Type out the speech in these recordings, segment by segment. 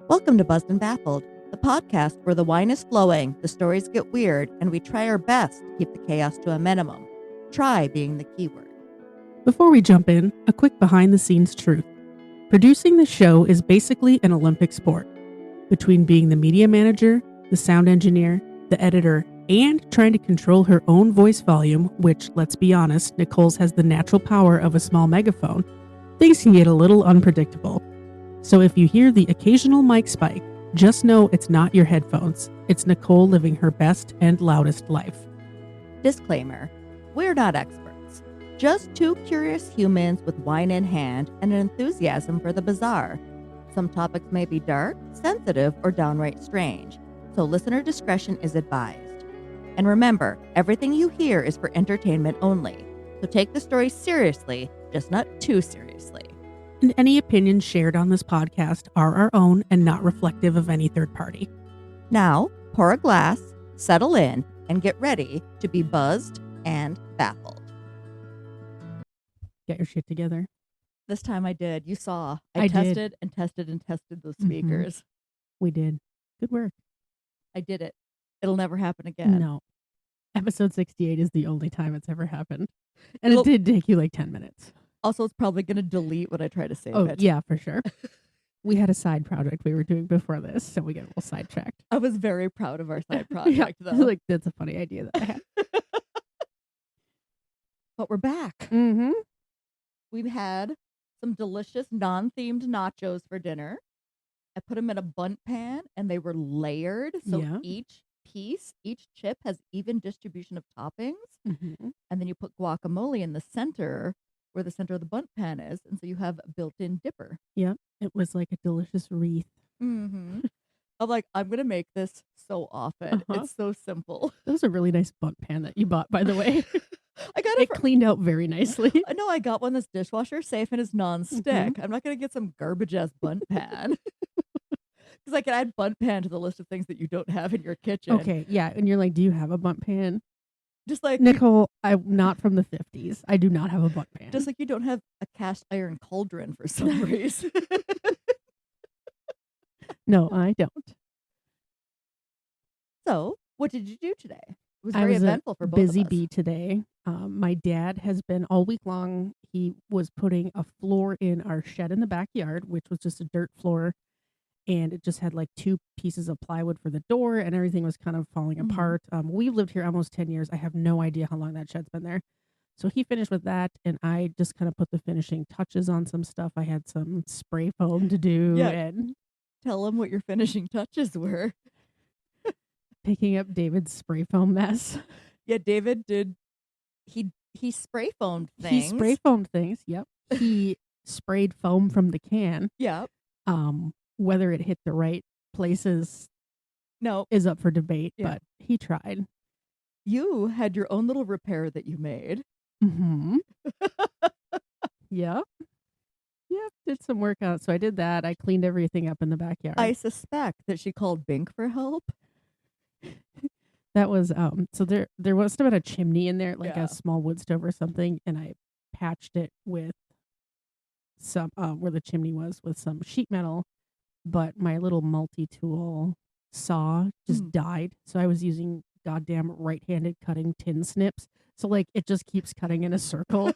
Welcome to Buzzed and Baffled, the podcast where the wine is flowing, the stories get weird, and we try our best to keep the chaos to a minimum. Try being the keyword. Before we jump in, a quick behind-the-scenes truth. Producing the show is basically an Olympic sport. Between being the media manager, the sound engineer, the editor, and trying to control her own voice volume, which, let's be honest, Nicole's has the natural power of a small megaphone, things can get a little unpredictable. So if you hear the occasional mic spike, just know it's not your headphones. It's Nicole living her best and loudest life. Disclaimer, we're not experts. Just two curious humans with wine in hand and an enthusiasm for the bizarre. Some topics may be dark, sensitive, or downright strange, so listener discretion is advised. And remember, everything you hear is for entertainment only, so take the story seriously, just not too seriously. And any opinions shared on this podcast are our own and not reflective of any third party. Now, pour a glass, settle in, and get ready to be buzzed and baffled. Get your shit together. This time I did. You saw. I tested did. and tested and tested those speakers. We did. Good work. I did it. It'll never happen again. No. Episode 68 is the only time it's ever happened. And Well- it did take you like 10 minutes. Also, it's probably going to delete when I try to save Oh, it. yeah, for sure. We had a side project we were doing before this, so we get a little sidetracked. I was very proud of our side project, Yeah, though. like, that's a funny idea that I had. But we're back. Mm-hmm. We've had some delicious non-themed nachos for dinner. I put them in a bundt pan, and they were layered. So Yeah. each chip has even distribution of toppings. Mm-hmm. And then you put guacamole in the center, where the center of the bundt pan is. And so you have a built-in dipper. It was like a delicious wreath. Mm-hmm. I'm like, I'm going to make this so often. Uh-huh. It's so simple. That was a really nice bundt pan that you bought, by the way. I got It cleaned out very nicely. No, I got one that's dishwasher safe and is non-stick. I'm not going to get some garbage-ass bundt pan. Because I can add bundt pan to the list of things that you don't have in your kitchen. Okay, yeah. And you're like, do you have a bundt pan? Just like Nicole, I'm not from the 50s. I do not have a bundt pan. Just like you don't have a cast iron cauldron for some reason. No, I don't. So, what did you do today? It was I very was eventful for a both busy of us. bee today. My dad has been all week long. He was putting a floor in our shed in the backyard, which was just a dirt floor. And it just had like 2 pieces of plywood for the door and everything was kind of falling Mhm. apart. We've lived here almost 10 years. I have no idea how long that shed's been there. So he finished with that and I just kind of put the finishing touches on some stuff. I had some spray foam to do Yeah. and Tell him what your finishing touches were. picking up David's spray foam mess. Yeah, David did. He spray foamed things. He spray foamed things. Yep. He sprayed foam from the can. Yeah. Whether it hit the right places No, is up for debate, Yeah. but he tried. you had your own little repair that you made. Mm-hmm. Yep. Yep. Did some work out. So I did that. I cleaned everything up in the backyard. I suspect that she called Bink for help. That was so there must have been a chimney in there, like Yeah. a small wood stove or something, and I patched it with some where the chimney was with some sheet metal, but my little multi-tool saw just died. So I was using goddamn right-handed cutting tin snips. So like it just keeps cutting in a circle.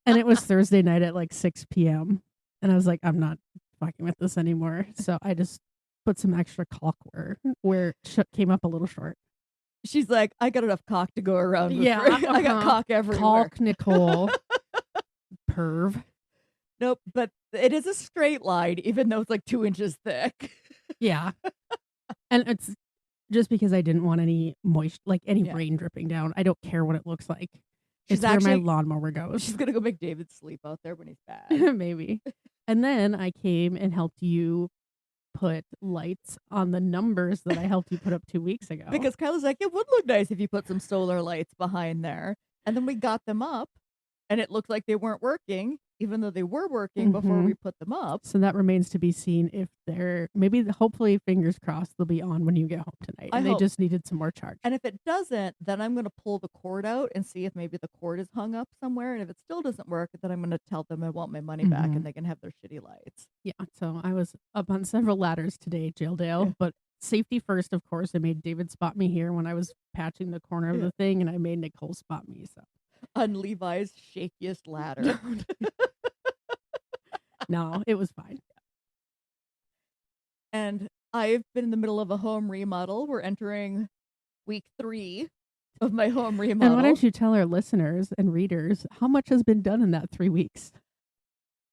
And it was Thursday night at like 6 p.m. And I was like, I'm not fucking with this anymore. So I just put some extra caulk where it came up a little short. She's like, I got enough cock to go around. With Yeah, I got uh-huh. cock everywhere. Caulk Nicole. Perv. Nope, but it is a straight line, even though it's like 2 inches thick. Yeah. And it's just because I didn't want any any Yeah. rain dripping down. I don't care what it looks like. She's It's where actually- my lawnmower goes. She's gonna go make David sleep out there when he's bad. Maybe. And then I came and helped you put lights on the numbers that I helped you put up 2 weeks ago. Because Kyla's like, it would look nice if you put some solar lights behind there. And then we got them up, and it looked like they weren't working. even though they were working before we put them up. So that remains to be seen if they're hopefully, fingers crossed, they'll be on when you get home tonight. I And they hope. just needed some more charge. And if it doesn't, then I'm going to pull the cord out and see if maybe the cord is hung up somewhere. And if it still doesn't work, then I'm going to tell them I want my money back and they can have their shitty lights. Yeah. So I was up on several ladders today, Jaildale, but safety first, of course. I made David spot me here when I was patching the corner of the thing, and I made Nicole spot me. So on Levi's shakiest ladder. No, it was fine. And I've been in the middle of a home remodel. We're entering week 3 of my home remodel. And why don't you tell our listeners and readers how much has been done in that 3 weeks?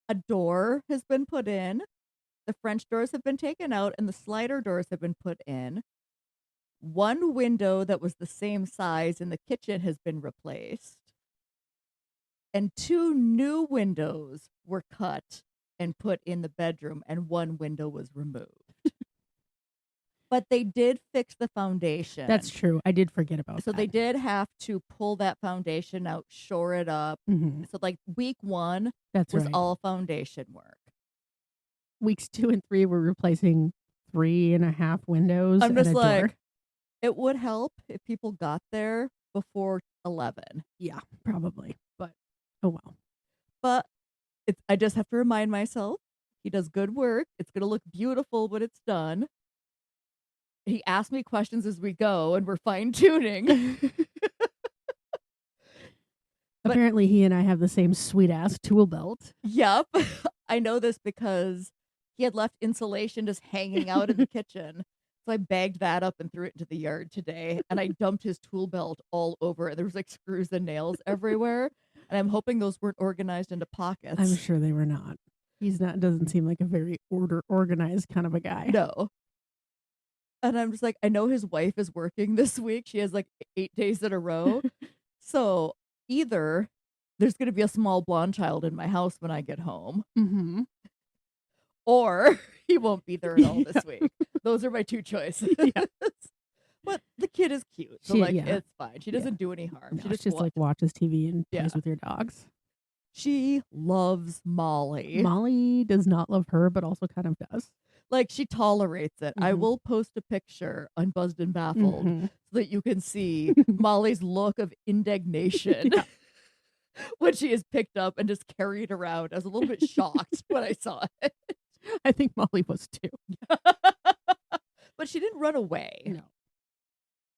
A door has been put in. The French doors have been taken out and the slider doors have been put in. One window that was the same size in the kitchen has been replaced. And 2 new windows were cut and put in the bedroom, and 1 window was removed. But they did fix the foundation. That's true. I did forget about that. So they did have to pull that foundation out, shore it up. So like week 1 was all foundation work. Weeks 2 and 3 were replacing 3.5 windows. I'm just and a like, door. It would help if people got there before 11. Yeah, probably. But oh well. But I just have to remind myself, he does good work. It's going to look beautiful when it's done. He asks me questions as we go, and we're fine-tuning. Apparently, he and I have the same sweet-ass tool belt. Yep. I know this because he had left insulation just hanging out in the kitchen. So I bagged that up and threw it into the yard today, and I dumped his tool belt all over it. There was like screws and nails everywhere, and I'm hoping those weren't organized into pockets. I'm sure they were not. Doesn't seem like a very organized kind of a guy. No. And I'm just like, I know his wife is working this week. She has like 8 days in a row. So either there's going to be a small blonde child in my house when I get home, or he won't be there at all this week. Those are my 2 choices. But the kid is cute. So it's fine. She doesn't do any harm. No, she just like watches TV and plays with your dogs. She loves Molly. Molly does not love her, but also kind of does. Like, she tolerates it. I will post a picture on Buzzed and Baffled so that you can see Molly's look of indignation when she is picked up and just carried around. I was a little bit shocked when I saw it. I think Molly was too. But she didn't run away. No.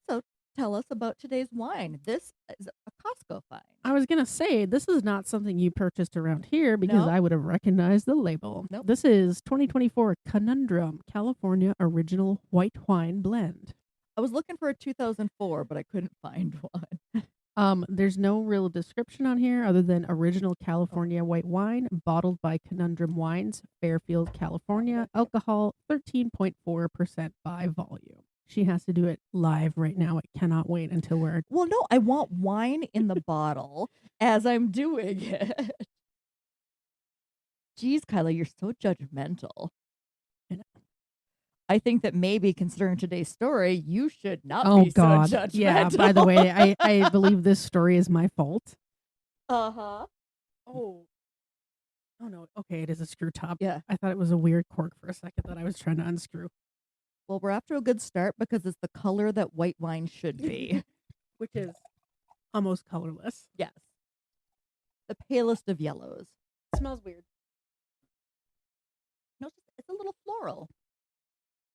So tell us about today's wine. This is a Costco find. I was going to say, this is not something you purchased around here because I would have recognized the label. Nope. This is 2024 Conundrum California Original White Wine Blend. I was looking for a 2004, but I couldn't find one. There's no real description on here other than original California white wine bottled by Conundrum Wines, Fairfield, California. Alcohol 13.4% by volume. She has to do it live right now. I cannot wait until we're... Well, no, I want wine in the bottle as I'm doing it. Jeez, Kyla, you're so judgmental. I think that maybe, considering today's story, you should not be so judgmental. Yeah, by the way, I believe this story is my fault. Uh-huh. Oh no. Okay, it is a screw top. Yeah. I thought it was a weird cork for a second that I was trying to unscrew. Well, we're off to a good start because it's the color that white wine should be. Which is almost colorless. Yes. The palest of yellows. It smells weird. No, it's a little floral.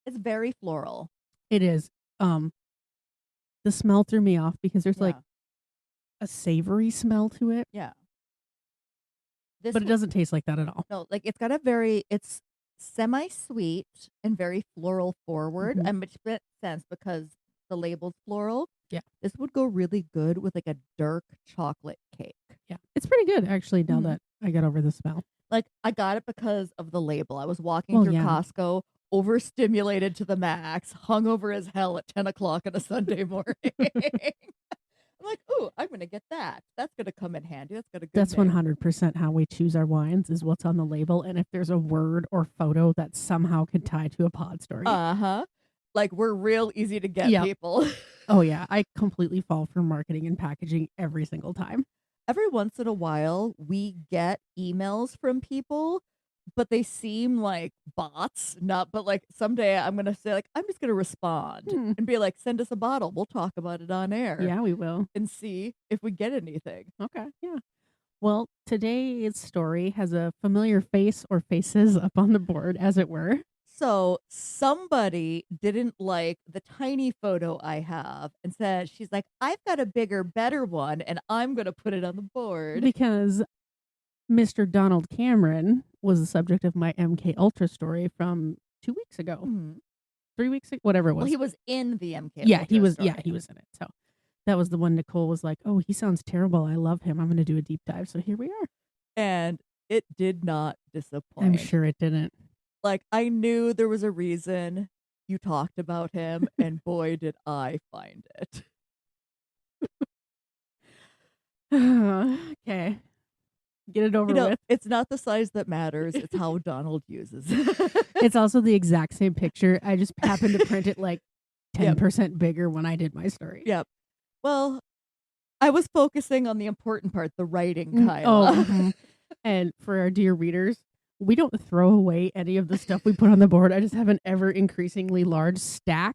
It's very floral. It is. The smell threw me off because there's like a savory smell to it. Yeah. But it doesn't taste like that at all. No, like it's semi-sweet and very floral forward, and which makes sense because the label's floral. Yeah. This would go really good with like a dark chocolate cake. Yeah. It's pretty good actually now that I got over the smell. Like I got it because of the label. I was walking through Costco, overstimulated to the max, hungover as hell at 10 o'clock on a Sunday morning. I'm like, ooh, I'm going to get that. That's going to come in handy. That's 100% how we choose our wines is what's on the label. And if there's a word or photo that somehow could tie to a pod story. Like we're real easy to get people. Oh yeah. I completely fall for marketing and packaging every single time. every once in a while we get emails from people, but they seem like bots, not but like someday I'm gonna say like I'm just gonna respond Hmm. and be like, send us a bottle. We'll talk about it on air Yeah, we will. and see if we get anything. Okay. Yeah. Well, today's story has a familiar face or faces up on the board, as it were, So somebody didn't like the tiny photo I have and said, she's like, I've got a bigger, better one, and I'm gonna put it on the board. because Mr. Donald Cameron was the subject of my MK Ultra story from 2 weeks ago, Mhm. 3 weeks ago, whatever it Well, was. he was in the MK Yeah, he Ultra was. story. Yeah, he was in it. So that was the one Nicole was like, "Oh, he sounds terrible. I love him. I'm going to do a deep dive." So here we are. And it did not disappoint. I'm sure it didn't. Like, I knew there was a reason you talked about him, and boy, did I find it. Okay, get it over with. It's not the size that matters, it's how Donald uses it. It's also the exact same picture. I just happened to print it like 10% bigger when I did my story. Yep. Well, I was focusing on the important part, the writing, Kyla. Oh, and for our dear readers, we don't throw away any of the stuff we put on the board. I just have an ever increasingly large stack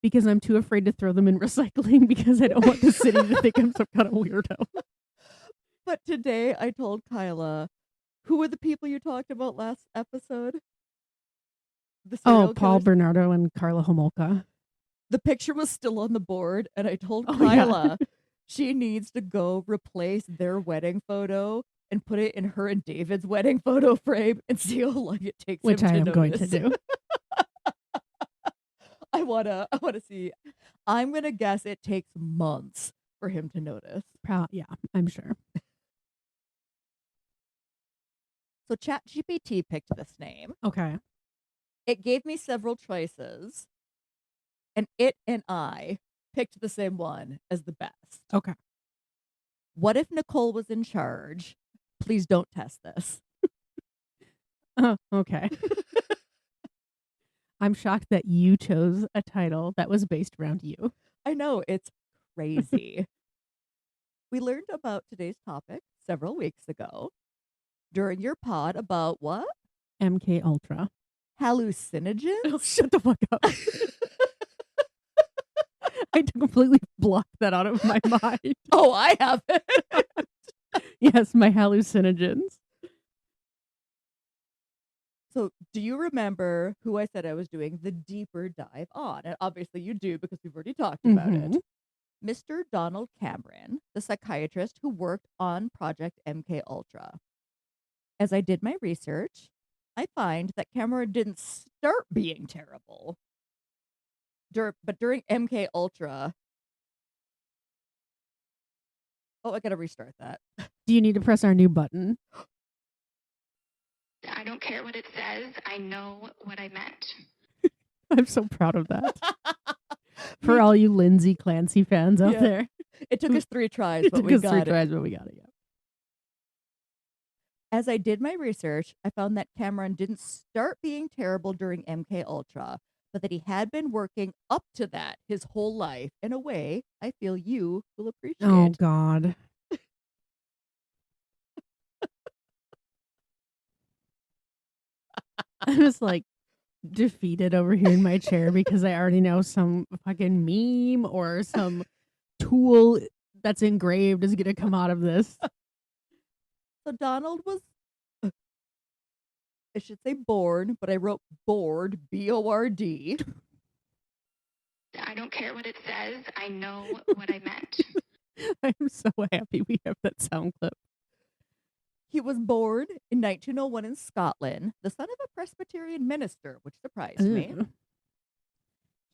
because I'm too afraid to throw them in recycling because I don't want the city to think I'm some kind of weirdo. But today I told Kyla, who were the people you talked about last episode? The serial Paul killers? Bernardo and Carla Homolka. The picture was still on the board, and I told Oh, yeah. Kyla she needs to go replace their wedding photo and put it in her and David's wedding photo frame and see how long it takes Which him I to am notice. going to do. I wanna see. I'm gonna guess it takes months for him to notice. Yeah, I'm sure. So ChatGPT picked this name. Okay. It gave me several choices, and it and I picked the same one as the best. Okay. What if Nicole was in charge? Please don't test this. Okay. I'm shocked that you chose a title that was based around you. I know, it's crazy. We learned about today's topic several weeks ago during your pod about what? MK Ultra. Hallucinogens? Oh, shut the fuck up. I completely blocked that out of my mind. Oh, I have it. Yes, my hallucinogens. So, do you remember who I said I was doing the deeper dive on? And obviously you do because we've already talked about it. Mr. Donald Cameron, the psychiatrist who worked on Project MK Ultra. As I did my research, I find that Cameron didn't start being terrible. But during MK Ultra, oh, I gotta restart that. Do you need to press our new button? I don't care what it says. I know what I meant. I'm so proud of that. For all you Lindsay Clancy fans out there. It took us 3 tries, It but took we us got 3 it. tries, but we got it. Yeah. As I did my research, I found that Cameron didn't start being terrible during MK Ultra, but that he had been working up to that his whole life in a way I feel you will appreciate. Oh, God. I was like defeated over here in my chair because I already know some fucking meme or some tool that's engraved is going to come out of this. So Donald was, I should say born, but I wrote bored, B-O-R-D. I don't care what it says. I know what I meant. I'm so happy we have that sound clip. He was born in 1901 in Scotland, the son of a Presbyterian minister, which surprised me. Ugh.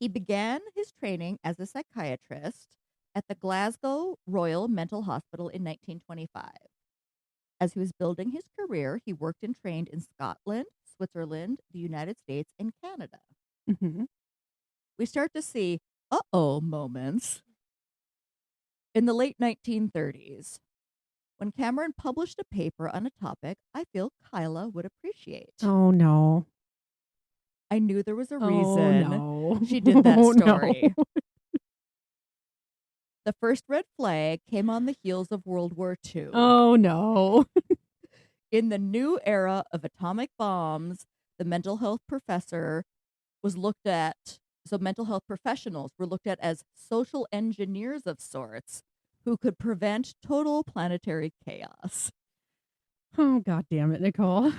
He began his training as a psychiatrist at the Glasgow Royal Mental Hospital in 1925. As he was building his career, he worked and trained in Scotland, Switzerland, the United States, and Canada. Mm-hmm. We start to see uh-oh moments in the late 1930s. When Cameron published a paper on a topic I feel Kyla would appreciate. Oh, no. I knew there was a reason no. she did that story. No. The first red flag came on the heels of World War II. Oh no. In the new era of atomic bombs, the mental health professor was looked at, so mental health professionals were looked at as social engineers of sorts who could prevent total planetary chaos. Oh god damn it, Nicole.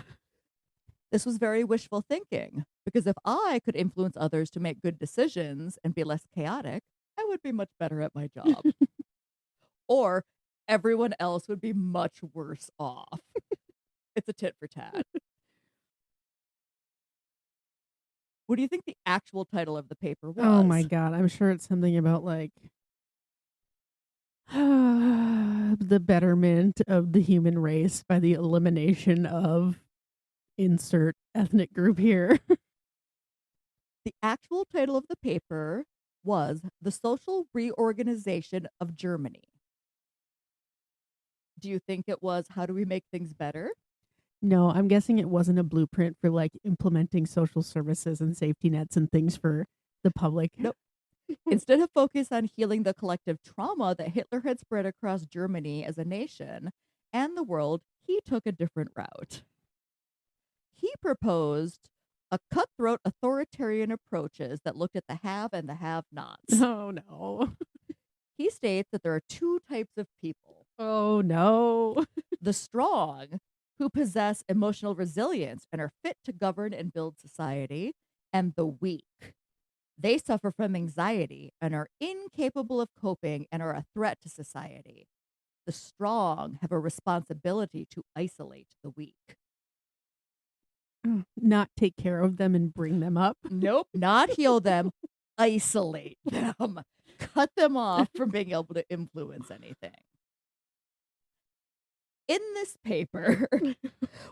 This was very wishful thinking because if I could influence others to make good decisions and be less chaotic, I would be much better at my job. Or everyone else would be much worse off. It's a tit for tat. What do you think the actual title of the paper was? Oh my god, I'm sure it's something about like the betterment of the human race by the elimination of insert ethnic group here. The actual title of the paper was The Social Reorganization of Germany. Do you think it was How Do We Make Things Better? No, I'm guessing it wasn't a blueprint for like implementing social services and safety nets and things for the public. Nope. Instead of focus on healing the collective trauma that Hitler had spread across Germany as a nation and the world, he took a different route. He proposed a cutthroat authoritarian approaches that looked at the have and the have-nots. Oh no. He states that there are two types of people. Oh no. The strong, who possess emotional resilience and are fit to govern and build society, and the weak. They suffer from anxiety and are incapable of coping and are a threat to society. The strong have a responsibility to isolate the weak. Not take care of them and bring them up. Nope, not heal them, isolate them. Cut them off from being able to influence anything. In this paper,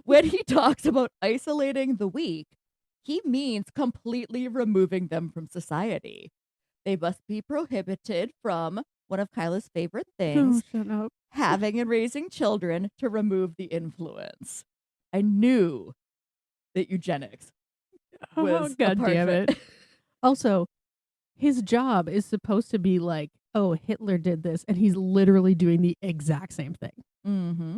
when he talks about isolating the weak, he means completely removing them from society. They must be prohibited from one of Kyla's favorite things, Oh, shut up. having and raising children to remove the influence. I knew that eugenics was a God part damn of it. Also, his job is supposed to be like, oh, Hitler did this, and he's literally doing the exact same thing. Mm-hmm.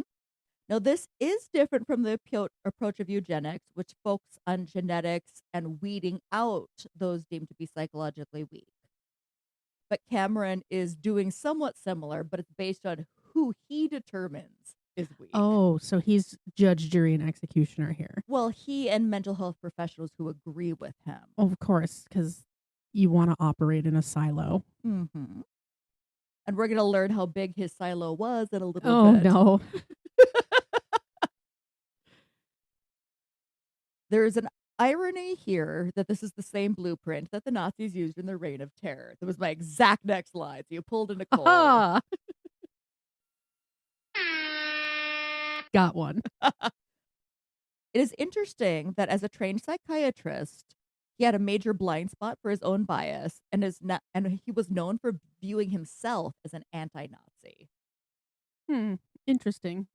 Now, this is different from the approach of eugenics, which focuses on genetics and weeding out those deemed to be psychologically weak. But Cameron is doing somewhat similar, but it's based on who he determines is weak. Oh, so he's judge, jury, and executioner here. Well, he and mental health professionals who agree with him. Of course, because you want to operate in a silo. Mm-hmm. And we're going to learn how big his silo was in a little Oh, bit. no. There's an irony here that this is the same blueprint that the Nazis used in their reign of terror. That was my exact next slide. So you pulled a Nicole. Ah. Got one. It is interesting that as a trained psychiatrist, he had a major blind spot for his own bias and he was known for viewing himself as an anti-Nazi. Interesting.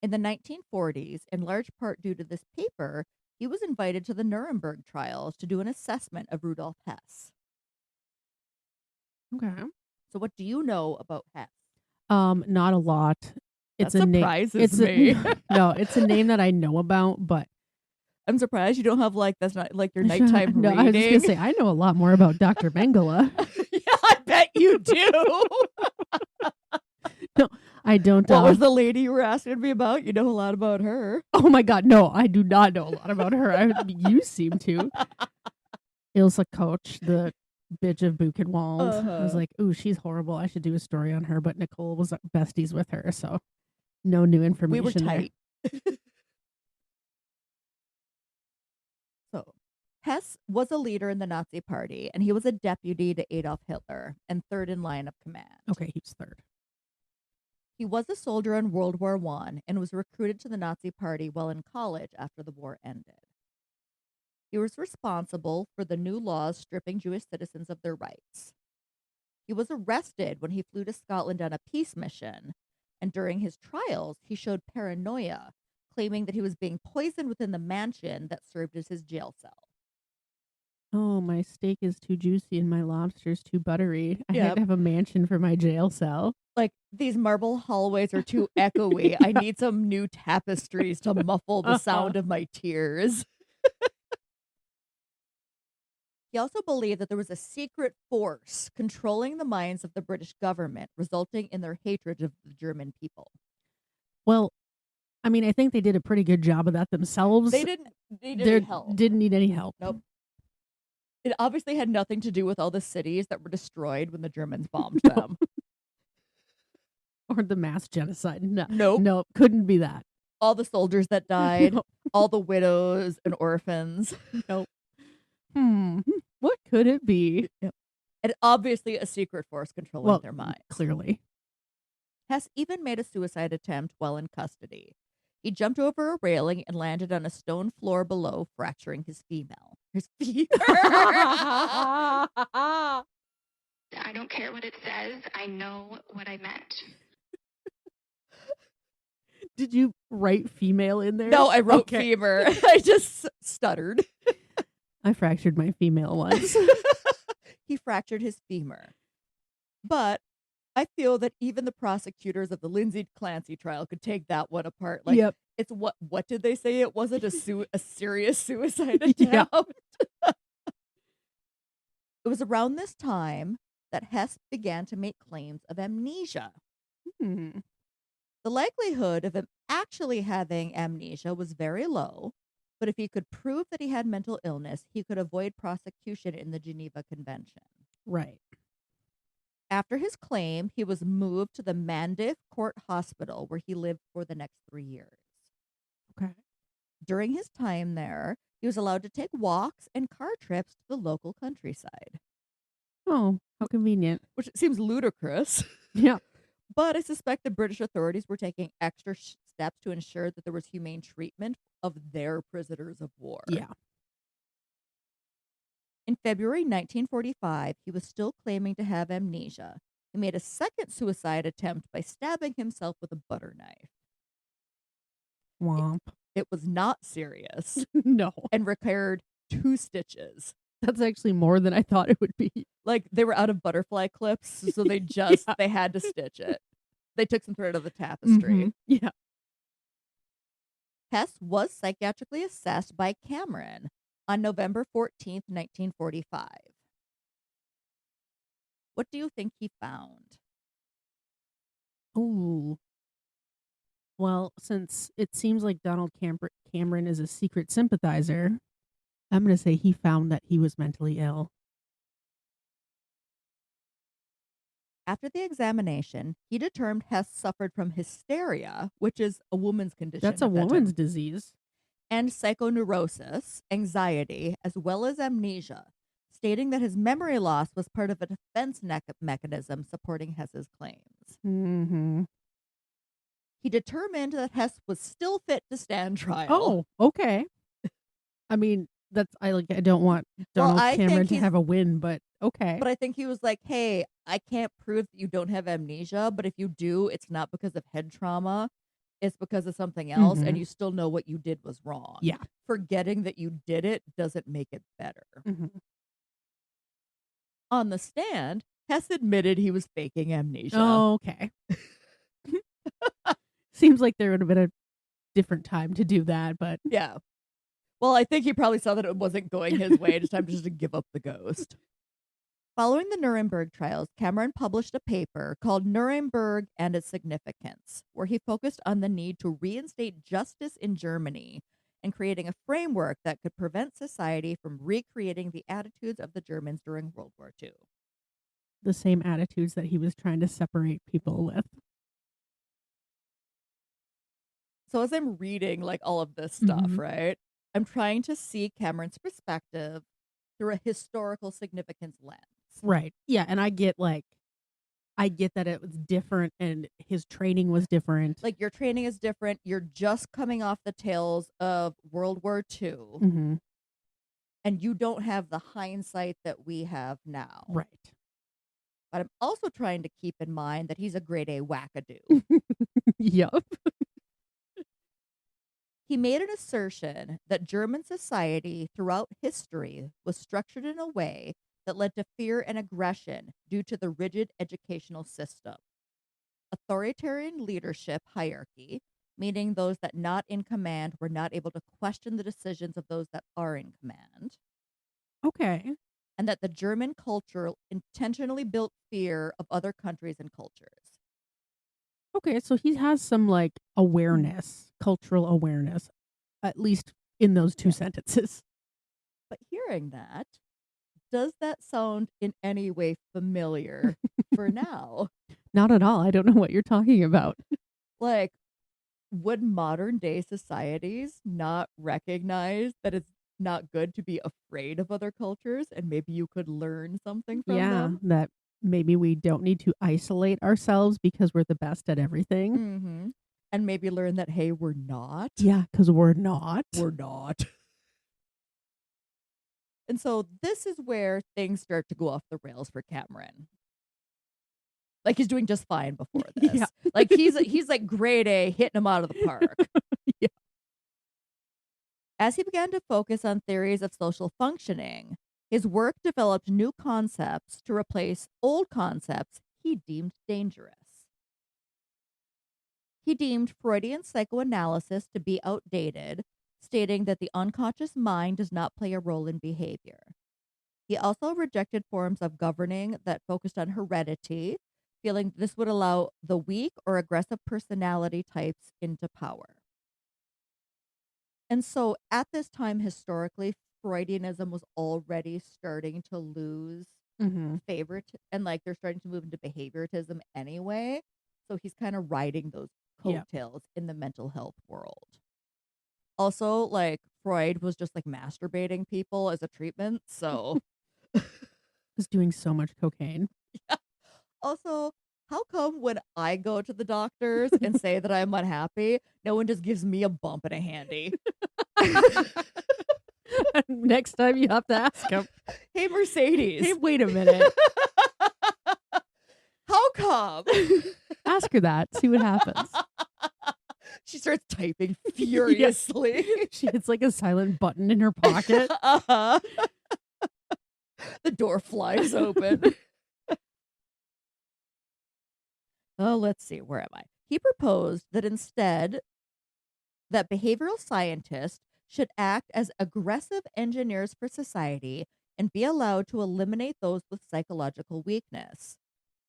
In the 1940s, in large part due to this paper, he was invited to the Nuremberg trials to do an assessment of Rudolf Hess. Okay. So what do you know about Hess? Not a lot. It's That a name. surprises me. No, it's a name that I know about, but I'm surprised you don't have that's not like your nighttime no, reading. I was just gonna say I know a lot more about Dr. Mengele. Yeah, I bet you do. No, I don't. What was the lady you were asking me about? You know a lot about her. Oh my god, no, I do not know a lot about her. You seem to. Ilsa Coach, the bitch of Buchenwald. I was like, ooh, she's horrible. I should do a story on her, but Nicole was besties with her, so no new information. We were there. tight. So, Hess was a leader in the Nazi Party, and he was a deputy to Adolf Hitler and third in line of command. Okay, he's third. He was a soldier in World War I and was recruited to the Nazi Party while in college after the war ended. He was responsible for the new laws stripping Jewish citizens of their rights. He was arrested when he flew to Scotland on a peace mission, and during his trials, he showed paranoia, claiming that he was being poisoned within the mansion that served as his jail cell. Oh, my steak is too juicy and my lobster's too buttery. I had Yep. to have a mansion for my jail cell. Like, these marble hallways are too echoey. I need some new tapestries to muffle the sound of my tears. He also believed that there was a secret force controlling the minds of the British government, resulting in their hatred of the German people. Well, I mean, I think they did a pretty good job of that themselves. They didn't need They any help. didn't need any help. Nope. It obviously had nothing to do with all the cities that were destroyed when the Germans bombed No. them. Or the mass genocide. No. Nope. No, couldn't be that. All the soldiers that died, No. all the widows and orphans. Nope. What could it be? Yep. And obviously a secret force controlling their minds. Clearly. Hess even made a suicide attempt while in custody. He jumped over a railing and landed on a stone floor below, fracturing his femur. I don't care what it says. I know what I meant. Did you write female in there? No, I wrote femur. I just stuttered. I fractured my female once. He fractured his femur. But I feel that even the prosecutors of the Lindsay Clancy trial could take that one apart. Like, Yep. it's what did they say? It wasn't a serious suicide attempt. Yeah. It was around this time that Hess began to make claims of amnesia. The likelihood of him actually having amnesia was very low, but if he could prove that he had mental illness, he could avoid prosecution in the Geneva Convention. Right. After his claim, he was moved to the Mandiff Court Hospital, where he lived for the next 3 years. Okay. During his time there, he was allowed to take walks and car trips to the local countryside, Oh, how convenient. which seems ludicrous. Yeah. But I suspect the British authorities were taking extra steps to ensure that there was humane treatment of their prisoners of war. Yeah. In February 1945, he was still claiming to have amnesia. He made a second suicide attempt by stabbing himself with a butter knife. Womp. It was not serious No. and required 2 stitches. That's actually more than I thought it would be. Like, they were out of butterfly clips, so they they had to stitch it. They took some thread of the tapestry. Mhm. Yeah. Hess was psychiatrically assessed by Cameron on November 14th, 1945. What do you think he found? Ooh. Well, since it seems like Donald Cameron is a secret sympathizer, I'm going to say he found that he was mentally ill. After the examination, he determined Hess suffered from hysteria, which is a woman's condition. That's a at that woman's time, disease. and psychoneurosis, anxiety, as well as amnesia, stating that his memory loss was part of a defense mechanism supporting Hess's claims. Mm-hmm. He determined that Hess was still fit to stand trial. Oh, okay. I mean, I don't want Donald I think Cameron to he's- have a win, but okay. But I think he was like, hey, I can't prove that you don't have amnesia, but if you do, it's not because of head trauma. It's because of something else, Mhm. and you still know what you did was wrong. Yeah. Forgetting that you did it doesn't make it better. Mhm. On the stand, Hess admitted he was faking amnesia. Oh, okay. Seems like there would have been a different time to do that, but Yeah. Well, I think he probably saw that it wasn't going his way. It's time just to give up the ghost. Following the Nuremberg trials, Cameron published a paper called Nuremberg and Its Significance, where he focused on the need to reinstate justice in Germany and creating a framework that could prevent society from recreating the attitudes of the Germans during World War II. the same attitudes that he was trying to separate people with. So as I'm reading like all of this stuff, Mhm. right, I'm trying to see Cameron's perspective through a historical significance lens. Right. Yeah, and I get that it was different and his training was different. Like, your training is different. You're just coming off the tails of World War II, Mhm. and you don't have the hindsight that we have now. Right. But I'm also trying to keep in mind that he's a grade A wackadoo. Yup. He made an assertion that German society throughout history was structured in a way that led to fear and aggression due to the rigid educational system. Authoritarian leadership hierarchy, meaning those that not in command were not able to question the decisions of those that are in command, Okay. and that the German culture intentionally built fear of other countries and cultures. Okay, so he has some like awareness, cultural awareness, at least in those two Yeah. sentences. But hearing that, does that sound in any way familiar for now? Not at all. I don't know what you're talking about. Like, would modern day societies not recognize that it's not good to be afraid of other cultures and maybe you could learn something from Yeah, them? that maybe we don't need to isolate ourselves because we're the best at everything. Mm-hmm. And maybe learn that, hey, we're not. Yeah, because we're not. We're not. And so this is where things start to go off the rails for Cameron. Like he's doing just fine before this. Yeah. Like he's like grade A hitting him out of the park. Yeah. As he began to focus on theories of social functioning, his work developed new concepts to replace old concepts he deemed dangerous. He deemed Freudian psychoanalysis to be outdated, stating that the unconscious mind does not play a role in behavior. He also rejected forms of governing that focused on heredity, feeling this would allow the weak or aggressive personality types into power. And so at this time, historically, Freudianism was already starting to lose Mm-hmm. favorite and like they're starting to move into behaviorism anyway. So he's kind of riding those Yeah. coattails in the mental health world. Also, like Freud was just like masturbating people as a treatment. So Was doing so much cocaine. also, how come when I go to the doctors and say that I'm unhappy, no one just gives me a bump and a handy? Next time you have to ask him. Hey, Mercedes. Hey, wait a minute. How come? Ask her that. See what happens. She starts typing furiously. She hits like a silent button in her pocket. Uh-huh. The door flies open. Oh, let's see. Where am I? He proposed that instead that behavioral scientists should act as aggressive engineers for society and be allowed to eliminate those with psychological weakness.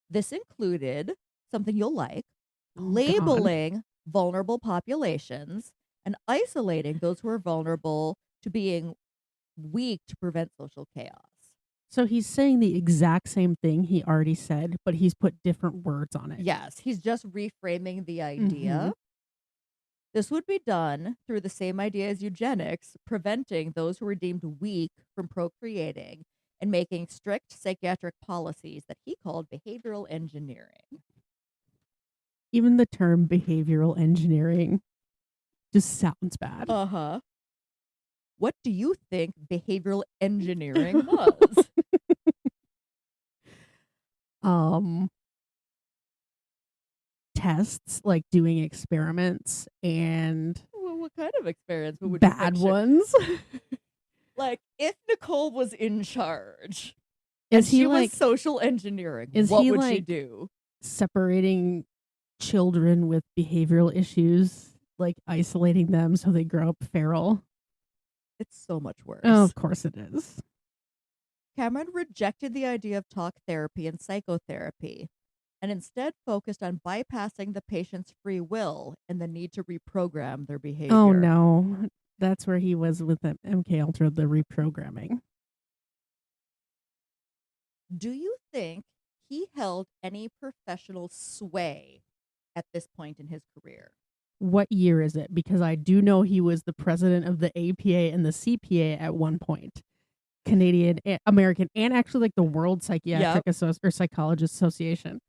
This included something you'll like, Oh, labeling vulnerable populations and isolating those who are vulnerable to being weak to prevent social chaos. So he's saying the exact same thing he already said, but he's put different words on it. Yes, he's just reframing the idea. Mhm. This would be done through the same idea as eugenics, preventing those who were deemed weak from procreating and making strict psychiatric policies that he called behavioral engineering. Even the term behavioral engineering just sounds bad. Uh-huh. What do you think behavioral engineering was? Tests, like doing experiments and Well, what kind of experiments would you bad picture? ones. Like, if Nicole was in charge Is and he she like was social engineering, is what he would she like do? separating children with behavioral issues, like isolating them so they grow up feral? It's so much worse. Oh, of course it is. Cameron rejected the idea of talk therapy and psychotherapy and instead focused on bypassing the patient's free will and the need to reprogram their behavior. Oh no. That's where he was with the MK Ultra, the reprogramming. Do you think he held any professional sway at this point in his career? What year is it? Because I do know he was the president of the APA and the CPA at one point. Canadian, American, and actually like the World Psychiatric or Psychologist Association.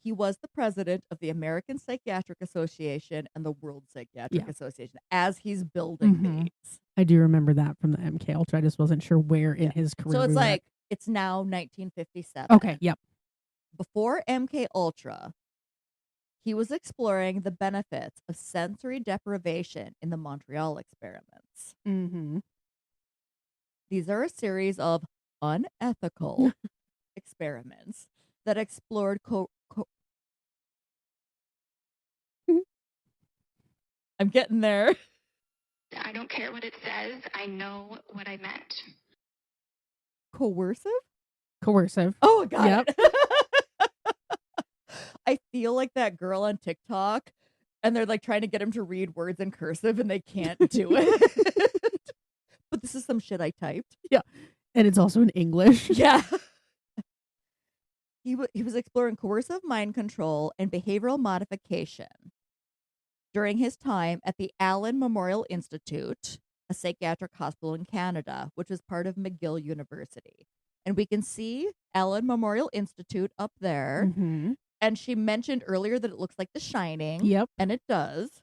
He was the president of the American Psychiatric Association and the World Psychiatric Association as he's building these. I do remember that from the MK Ultra. I just wasn't sure where in his career. So it's we were at. like it's now 1957. Okay, yep. Before MK Ultra, He was exploring the benefits of sensory deprivation in the Montreal experiments. Mm-hmm. These are a series of unethical experiments that explored I'm getting there. I don't care what it says. I know what I meant. Coercive? Coercive. Oh, got Yep. it. I feel like that girl on TikTok, and they're like trying to get him to read words in cursive, and they can't do it. But this is some shit I typed. And it's also in English. Yeah. He was exploring coercive mind control and behavioral modification during his time at the Allen Memorial Institute, a psychiatric hospital in Canada, which was part of McGill University. And we can see Allen Memorial Institute up there. Mm-hmm. And she mentioned earlier that it looks like The Shining. Yep. And it does.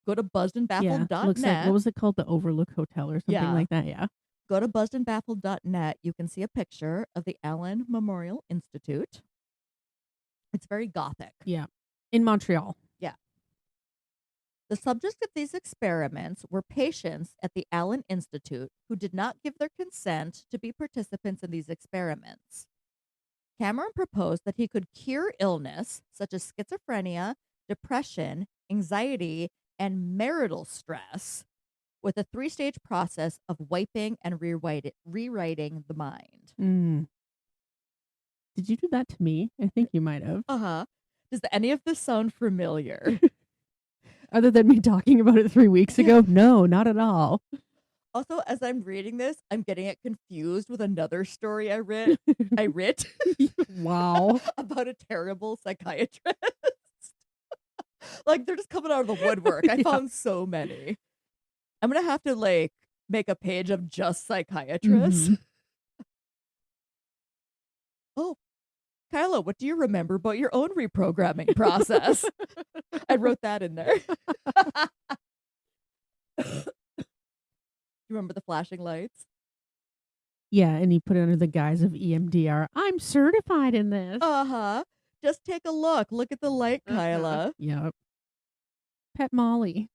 Go to Yeah. buzzedandbaffled.net. Looks like, what was it called? The Overlook Hotel or something Yeah. like that. Yeah. Go to buzzedandbaffled.net. You can see a picture of the Allen Memorial Institute. It's very gothic. Yeah. In Montreal. Yeah. The subjects of these experiments were patients at the Allen Institute who did not give their consent to be participants in these experiments. Cameron proposed that he could cure illness such as schizophrenia, depression, anxiety, and marital stress with a 3-stage process of wiping and rewriting the mind. Mm. Did you do that to me? I think you might have. Uh-huh. Does any of this sound familiar? Other than me talking about it 3 weeks ago? No, not at all. Also, as I'm reading this, I'm getting it confused with another story I writ Wow. about a terrible psychiatrist. Like, they're just coming out of the woodwork. I Yeah. found so many. I'm going to have to, like, make a page of just psychiatrists. Mhm. Oh, Kyla, what do you remember about your own reprogramming process? I wrote that in there. You remember the flashing lights? Yeah, and he put it under the guise of EMDR. I'm certified in this. Uh-huh. Just take a look. Look at the light, Kyla. Yep. Pet Molly.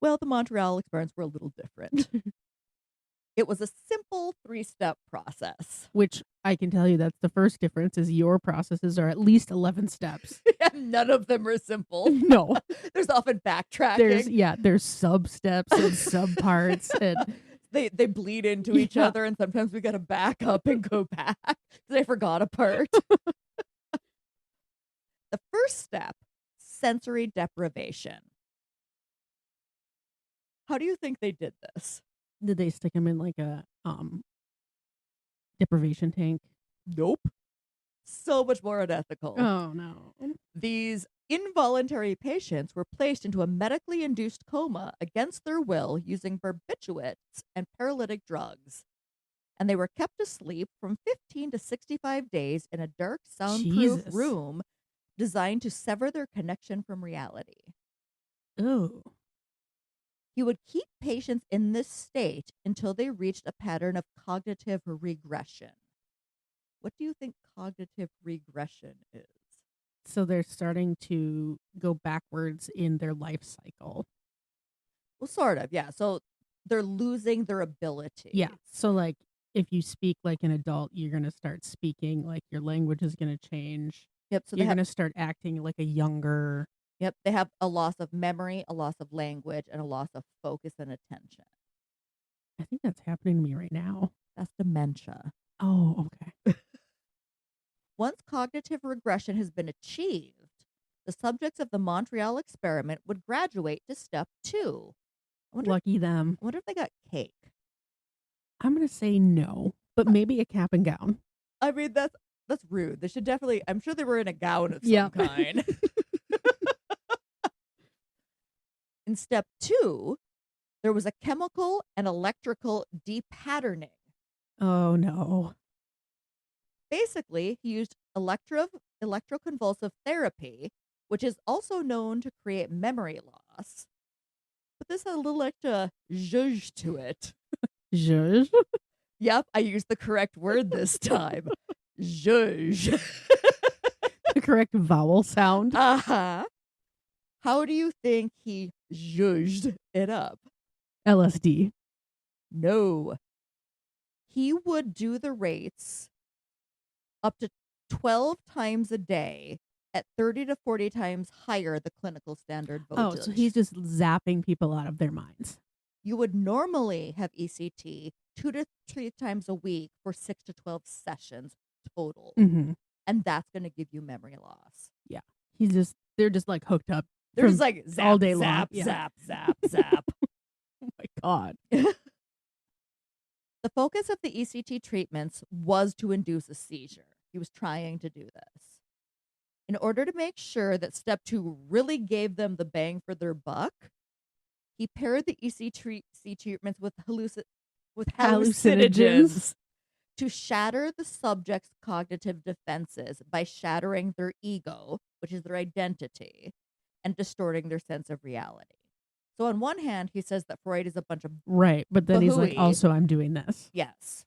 Well, the Montreal experiments were a little different. It was a simple 3-step process. Which I can tell you that's the first difference is your processes are at least 11 steps. And none of them are simple. No. There's often backtracking. There's sub steps and sub parts and They bleed into each Yeah. other, and sometimes we got to back up and go back because I forgot a part. The first step, sensory deprivation. How do you think they did this? did they stick him in like a deprivation tank? Nope. So much more unethical. Oh no. These involuntary patients were placed into a medically induced coma against their will using barbiturates and paralytic drugs. And they were kept asleep from 15 to 65 days in a dark, soundproof Jesus. room designed to sever their connection from reality. Oh. He would keep patients in this state until they reached a pattern of cognitive regression. What do you think cognitive regression is? So they're starting to go backwards in their life cycle. Well, sort of, yeah. So they're losing their ability. Yeah. So like if you speak like an adult, you're going to start speaking like your language is going to change. Yep. So You're going to start acting like a younger. they have a loss of memory, a loss of language, and a loss of focus and attention. I think that's happening to me right now. That's dementia. Oh, okay. Once cognitive regression has been achieved, the subjects of the Montreal experiment would graduate to step 2. Lucky them. I wonder if they got cake. I'm going to say no, but maybe a cap and gown. I mean, that's rude. They should definitely, I'm sure they were in a gown of some Yeah. kind. In step 2, there was a chemical and electrical depatterning. Oh, no. Basically, he used electroconvulsive therapy, which is also known to create memory loss. But this had a little extra zhuzh to it. Zhuzh? Yep, I used the correct word this time. Zhuzh. correct vowel sound. Uh-huh. How do you think he zhuzhed it up? LSD. No. He would do the rates up to 12 times a day at 30 to 40 times higher the clinical standard voltage. Oh, so he's just zapping people out of their minds. You would normally have ECT 2 to 3 times a week for 6 to 12 sessions total. Mm-hmm. And that's going to give you memory loss. Yeah. They're just like hooked up. They're just like zap, all day zap, long. Yeah. zap, zap, zap. Oh my God. The focus of the ECT treatments was to induce a seizure. He was trying to do this. In order to make sure that step 2 really gave them the bang for their buck, he paired the ECT treatments with hallucinogens to shatter the subject's cognitive defenses by shattering their ego, which is their identity, and distorting their sense of reality. So on one hand, he says that Freud is a bunch of Right. But then he's like, Bahooey. also, I'm doing this. yes.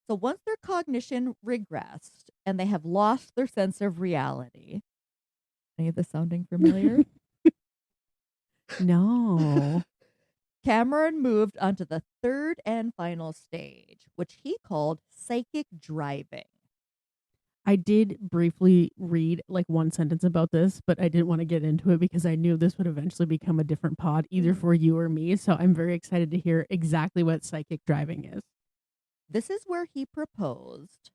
So once their cognition regressed and they have lost their sense of reality, any of this sounding familiar? No. Cameron moved onto the third and final stage, which he called psychic driving. I did briefly read like one sentence about this, but I didn't want to get into it because I knew this would eventually become a different pod, either for you or me. So I'm very excited to hear exactly what psychic driving is. This is where he proposed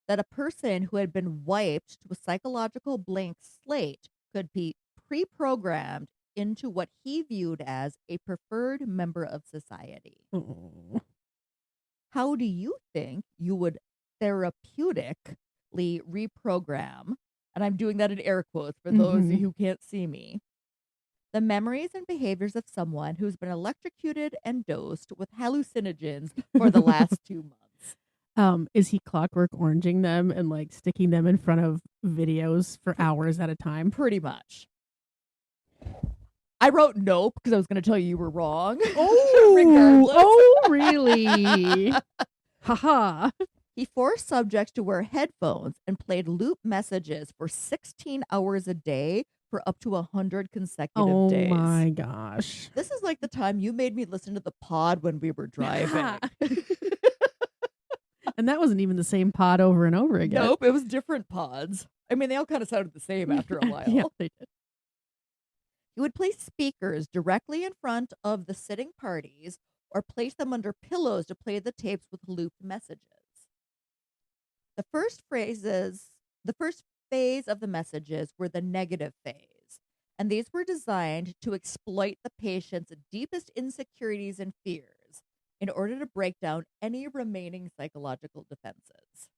that a person who had been wiped to a psychological blank slate could be pre-programmed into what he viewed as a preferred member of society. Oh. How do you think you would therapeutically reprogram, and I'm doing that in air quotes for those Mhm. who can't see me, the memories and behaviors of someone who's been electrocuted and dosed with hallucinogens for the last 2 months? Is he clockwork oranging them and like sticking them in front of videos for hours at a time? Pretty much. I wrote nope because I was going to tell you were wrong. Oh, Regardless. oh, really? Haha. He forced subjects to wear headphones and played loop messages for 16 hours a day for up to 100 consecutive days. Oh my gosh. This is like the time you made me listen to the pod when we were driving. And that wasn't even the same pod over and over again. Nope, it was different pods. I mean, they all kind of sounded the same after a while. Yeah, they did. He would place speakers directly in front of the sitting parties or place them under pillows to play the tapes with looped messages. The first phase of the messages were the negative phase, and these were designed to exploit the patient's deepest insecurities and fears in order to break down any remaining psychological defenses.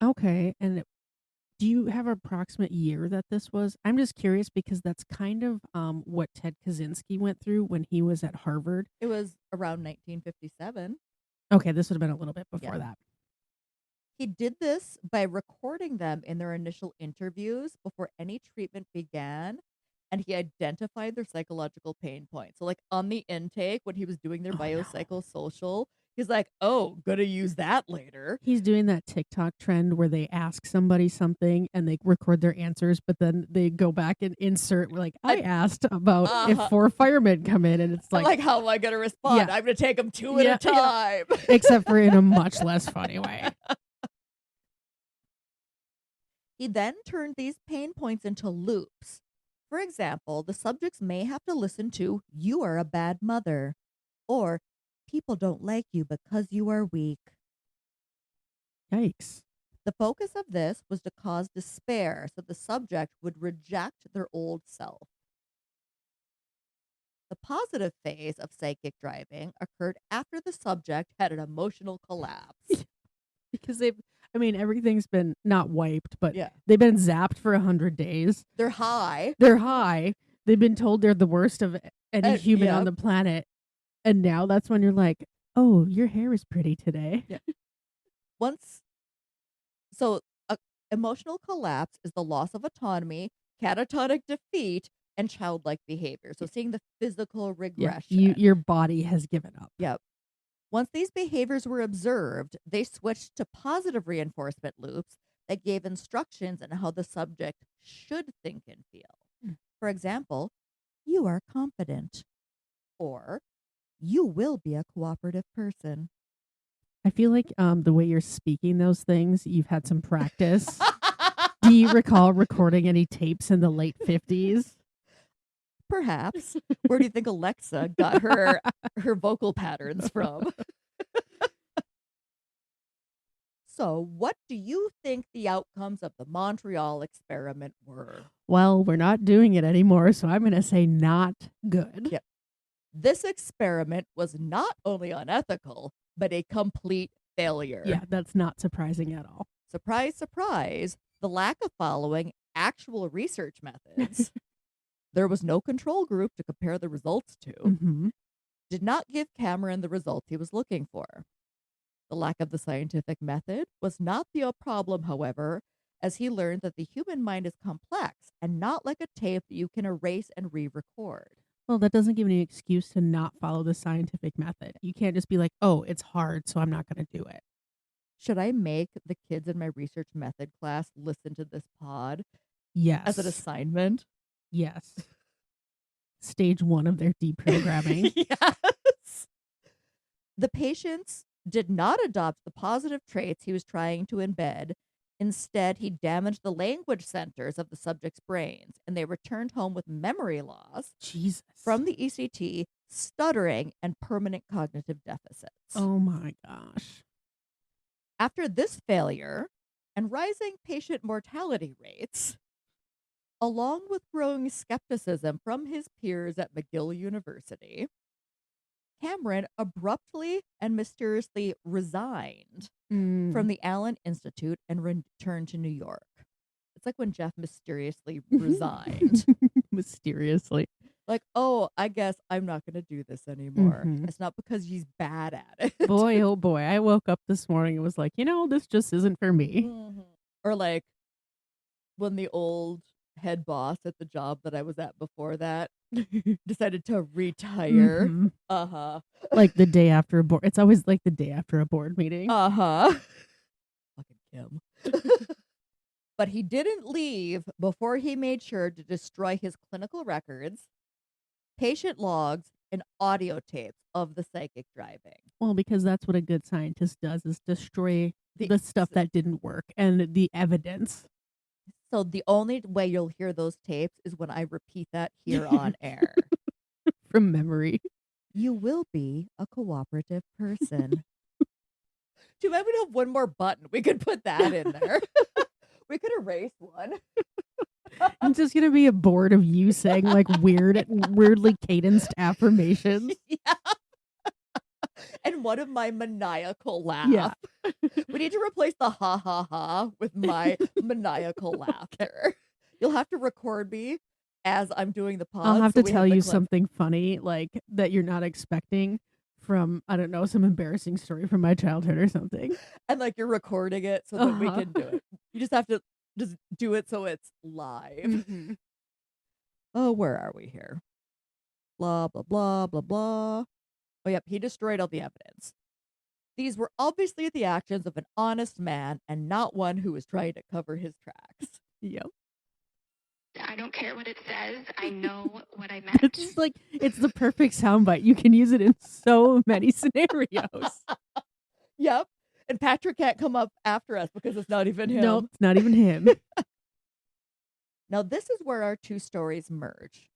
Okay. And do you have an approximate year that this was? I'm just curious because that's kind of what Ted Kaczynski went through when he was at Harvard. It was around 1957. Okay, this would have been a little bit before Yeah. that. He did this by recording them in their initial interviews before any treatment began, and he identified their psychological pain points. So, like on the intake, when he was doing their Oh, no. biopsychosocial, he's like, "Oh, gonna use that later." He's doing that TikTok trend where they ask somebody something and they record their answers, but then they go back and insert like, I asked about if 4 firemen come in, and it's Like, how am I gonna respond? Yeah. I'm gonna take them 2 at Yeah, a time. except for in a much less funny way. He then turned these pain points into loops. For example, the subjects may have to listen to "You are a bad mother," or "People don't like you because you are weak." Yikes. The focus of this was to cause despair so the subject would reject their old self. The positive phase of psychic driving occurred after the subject had an emotional collapse. Because everything's been not wiped, but Yeah. they've been zapped for 100 days. They're high. They're high. They've been told they're the worst of any human on yep. the planet. And now that's when you're like, oh, your hair is pretty today. Yeah. Emotional collapse is the loss of autonomy, catatonic defeat, and childlike behavior. So seeing the physical regression. Your body has given up. Yep. Once these behaviors were observed, they switched to positive reinforcement loops that gave instructions on how the subject should think and feel. Mm. For example, you are confident, or you will be a cooperative person. I feel like the way you're speaking those things, you've had some practice. Do you recall recording any tapes in the late 50s? Perhaps. Where do you think Alexa got her vocal patterns from? So, what do you think the outcomes of the Montreal experiment were? Well, we're not doing it anymore, so I'm going to say not good. Yep. This experiment was not only unethical, but a complete failure. Yeah, that's not surprising at all. Surprise, surprise, the lack of following actual research methods. There was no control group to compare the results to. Mm-hmm. Did not give Cameron the results he was looking for. The lack of the scientific method was not the problem, however, as he learned that the human mind is complex and not like a tape that you can erase and re-record. Well, that doesn't give any excuse to not follow the scientific method. You can't just be like, oh, it's hard, so I'm not going to do it. Should I make the kids in my research method class listen to this pod Yes. as an assignment? Yes. Stage 1 of their deprogramming. Yes. The patients did not adopt the positive traits he was trying to embed. Instead, he damaged the language centers of the subject's brains, and they returned home with memory loss Jesus. from the ECT, stuttering, and permanent cognitive deficits. Oh my gosh. After this failure and rising patient mortality rates, along with growing skepticism from his peers at McGill University, Cameron abruptly and mysteriously resigned from the Allen Institute and returned to New York. It's like when Jeff mysteriously resigned. Mysteriously. Like, oh, I guess I'm not going to do this anymore. Mhm. It's not because he's bad at it. Boy, oh boy. I woke up this morning and was like, this just isn't for me. Mhm. Or like when the old head boss at the job that I was at before that decided to retire. Mhm. Uh-huh. Like the day after a board. It's always like the day after a board meeting. Uh-huh. Fucking Kim. But he didn't leave before he made sure to destroy his clinical records, patient logs, and audio tapes of the psychic driving. Well, because that's what a good scientist does, is destroy the stuff that didn't work and the evidence. So the only way you'll hear those tapes is when I repeat that here on air. From memory. You will be a cooperative person. Too bad we don't have one more button. We could put that in there. We could erase one. It's just gonna be a board of you saying like weirdly cadenced affirmations. Yeah. And one of my maniacal laugh. Yeah. We need to replace the ha ha ha with my maniacal laughter. You'll have to record me as I'm doing the pod. I'll have so to we tell the you clip. something funny, like that you're not expecting from, I don't know, some embarrassing story from my childhood or something. And like you're recording it so that we Uh-huh. can do it. You just have to just do it so it's live. Mhm. Oh, where are we here? Blah, blah, blah, blah, blah. Oh, yep, he destroyed all the evidence. These were obviously the actions of an honest man and not one who was trying to cover his tracks. Yep. I don't care what it says. I know what I meant. It's just like, it's the perfect soundbite. You can use it in so many scenarios. Yep. And Patrick can't come up after us because it's not even him. Nope, it's not even him. Now, this is where our two stories merge.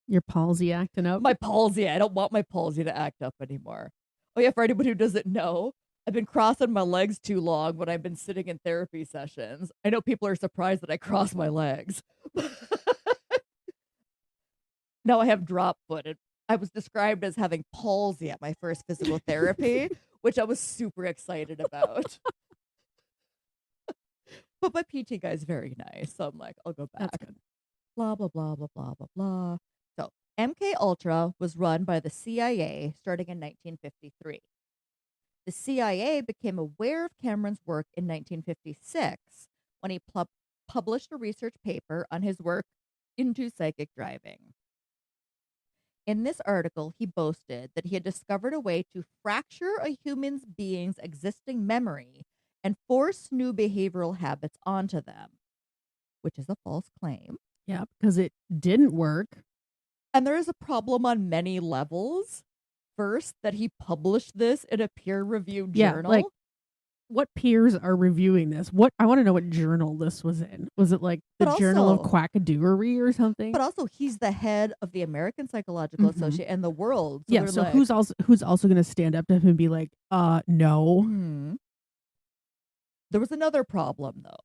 Your palsy acting up. My palsy. I don't want my palsy to act up anymore. Oh, yeah, for anybody who doesn't know, I've been crossing my legs too long when I've been sitting in therapy sessions. I know people are surprised that I cross my legs. Now I have drop footed. I was described as having palsy at my first physical therapy, which I was super excited about. But my PT guy's very nice, so I'm like, I'll go back. That's good. Blah, blah, blah, blah, blah, blah, blah. So MK Ultra was run by the CIA starting in 1953. The CIA became aware of Cameron's work in 1956 when he published a research paper on his work into psychic driving. In this article, he boasted that he had discovered a way to fracture a human being's existing memory and force new behavioral habits onto them, which is a false claim. Yeah, because it didn't work. And there is a problem on many levels. First, that he published this in a peer-reviewed journal. Like, what peers are reviewing this? I want to know what journal this was in. Was it like the Journal of Quackadooery or something? But also, he's the head of the American Psychological Association and the world. So So who's also going to stand up to him and be like, no? There was another problem, though.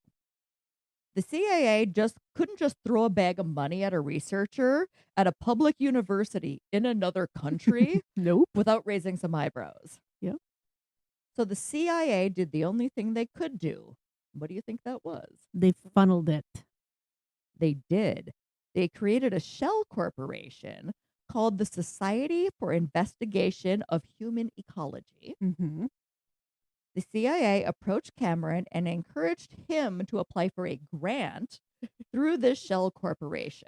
The CIA couldn't just throw a bag of money at a researcher at a public university in another country Nope. without raising some eyebrows. Yep. So the CIA did the only thing they could do. What do you think that was? They funneled it. They did. They created a shell corporation called the Society for Investigation of Human Ecology. Mm-hmm. The CIA approached Cameron and encouraged him to apply for a grant through this shell corporation.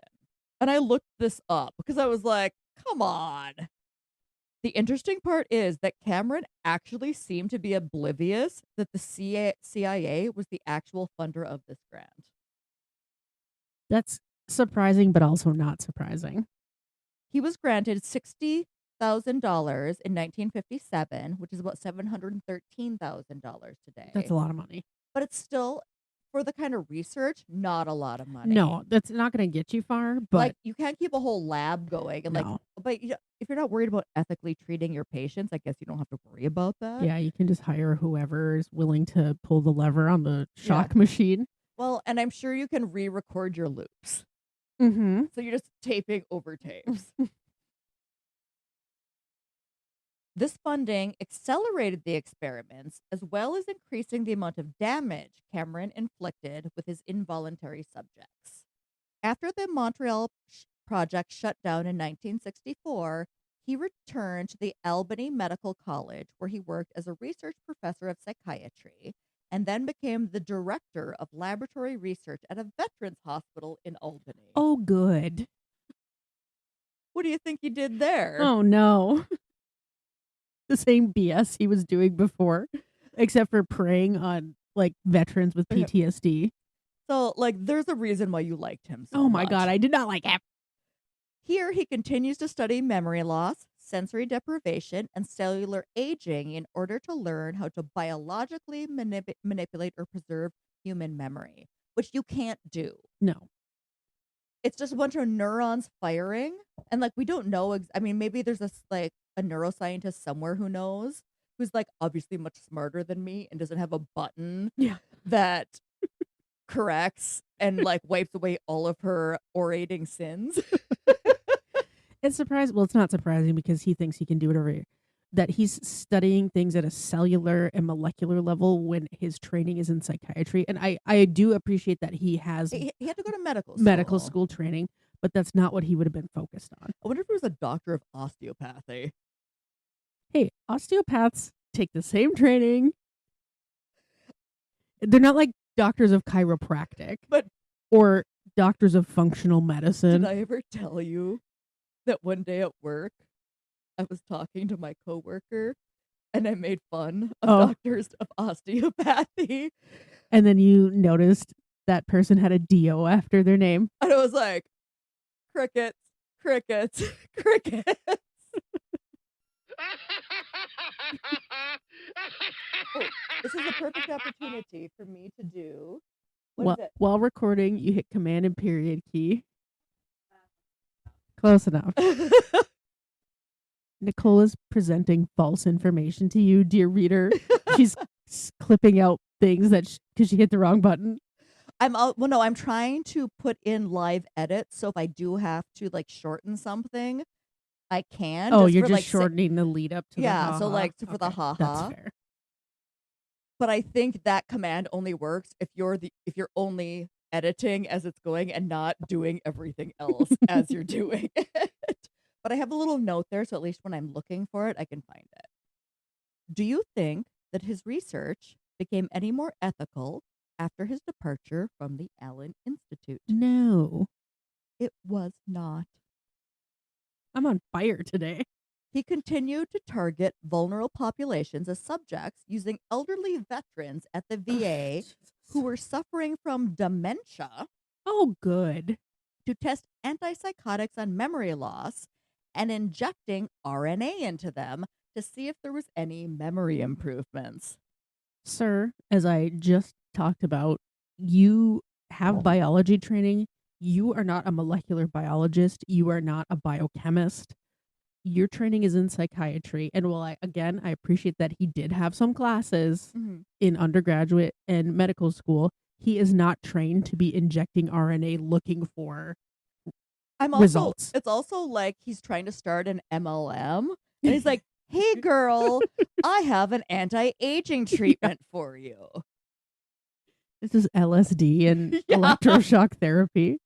And I looked this up because I was like, come on. The interesting part is that Cameron actually seemed to be oblivious that the CIA was the actual funder of this grant. That's surprising, but also not surprising. He was granted $60,000 in 1957, which is about $713,000 today. That's a lot of money. But it's still, for the kind of research, not a lot of money. No, that's not going to get you far. But like, you can't keep a whole lab going, and no. But if you're not worried about ethically treating your patients, I guess you don't have to worry about that. Yeah, you can just hire whoever is willing to pull the lever on the shock machine. Well, and I'm sure you can re-record your loops. Mm-hmm. So you're just taping over tapes. This funding accelerated the experiments, as well as increasing the amount of damage Cameron inflicted with his involuntary subjects. After the Montreal project shut down in 1964, he returned to the Albany Medical College, where he worked as a research professor of psychiatry, and then became the director of laboratory research at a veterans hospital in Albany. Oh, good. What do you think he did there? Oh, no. The same BS he was doing before, except for preying on like veterans with PTSD. So, there's a reason why you liked him so much. Oh my God, I did not like him. Here, he continues to study memory loss, sensory deprivation, and cellular aging in order to learn how to biologically manipulate or preserve human memory, which you can't do. No. It's just a bunch of neurons firing, and we don't know. Maybe there's a neuroscientist somewhere who knows, who's obviously much smarter than me and doesn't have a button that corrects and wipes away all of her orating sins. It's not surprising because he thinks he can do whatever. That he's studying things at a cellular and molecular level when his training is in psychiatry. And I do appreciate that he has... He had to go to medical school training, but that's not what he would have been focused on. I wonder if he was a doctor of osteopathy. Hey, osteopaths take the same training. They're not like doctors of chiropractic or doctors of functional medicine. Did I ever tell you that one day at work, I was talking to my coworker and I made fun of doctors of osteopathy? And then you noticed that person had a D-O after their name. And I was like, crickets, crickets, crickets. This is a perfect opportunity for me to do. While recording, you hit Command and period key. Close enough. Nicole is presenting false information to you, dear reader. She's clipping out things because she hit the wrong button. I'm trying to put in live edits, so if I do have to shorten something, I can. Oh, you're just shortening the lead up to the ha-ha. So for the haha. That's fair. But I think that command only works if you're only editing as it's going and not doing everything else as you're doing it. But I have a little note there, so at least when I'm looking for it, I can find it. Do you think that his research became any more ethical after his departure from the Allen Institute? No. It was not. I'm on fire today. He continued to target vulnerable populations as subjects using elderly veterans at the VA who were suffering from dementia Oh, good. to test antipsychotics on memory loss and injecting RNA into them to see if there was any memory improvements. Sir, as I just talked about, you have biology training. You are not a molecular biologist. You are not a biochemist. Your training is in psychiatry. And while I appreciate that he did have some classes in undergraduate and medical school, he is not trained to be injecting RNA looking for results. It's also like he's trying to start an MLM and he's like, hey girl, I have an anti-aging treatment for you. This is LSD and Yeah. electroshock therapy.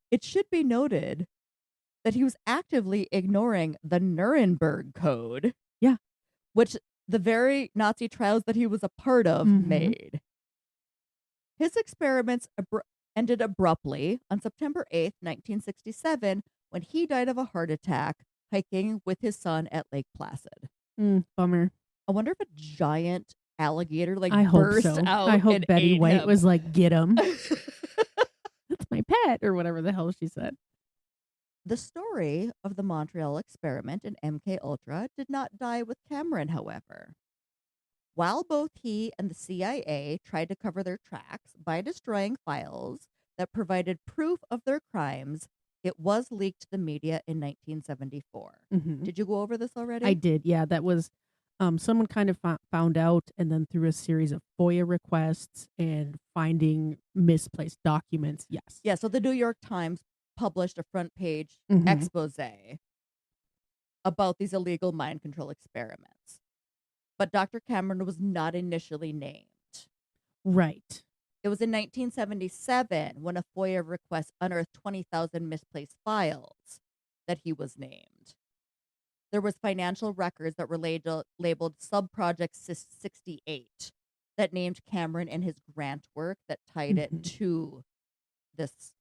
It should be noted that he was actively ignoring the Nuremberg Code. Yeah. Which the very Nazi trials that he was a part of made. His experiments ended abruptly on September 8th, 1967, when he died of a heart attack hiking with his son at Lake Placid. Bummer. I wonder if a giant alligator I hope burst so. out. I hope and Betty ate White him. was like, get him. That's my pet, or whatever the hell she said. The story of the Montreal experiment and MK Ultra did not die with Cameron, however. While both he and the CIA tried to cover their tracks by destroying files that provided proof of their crimes, it was leaked to the media in 1974. Did you go over this already? I did, yeah. That was someone kind of found out, and then through a series of FOIA requests and finding misplaced documents. Yes. Yeah, so the New York Times published a front page expose about these illegal mind control experiments. But Dr. Cameron was not initially named. Right. It was in 1977 when a FOIA request unearthed 20,000 misplaced files that he was named. There was financial records that were labeled Subproject 68 that named Cameron and his grant work that tied it to this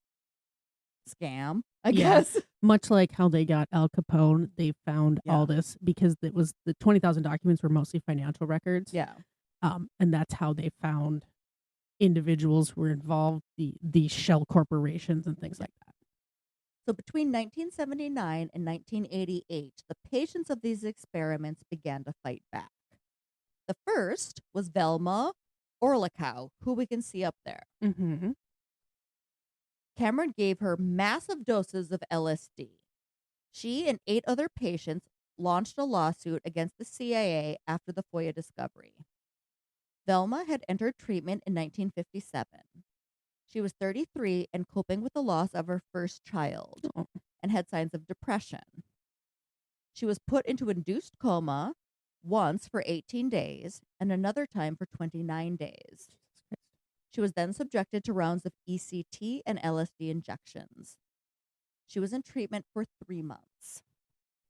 scam, I guess. Much like how they got Al Capone, they found all this because it was the 20,000 documents were mostly financial records. Yeah. And that's how they found individuals who were involved, the shell corporations and things like that. So between 1979 and 1988, the patients of these experiments began to fight back. The first was Velma Orlikow, who we can see up there. Cameron gave her massive doses of LSD. She and 8 other patients launched a lawsuit against the CIA after the FOIA discovery. Velma had entered treatment in 1957. She was 33 and coping with the loss of her first child and had signs of depression. She was put into induced coma once for 18 days and another time for 29 days. She was then subjected to rounds of ECT and LSD injections. She was in treatment for 3 months.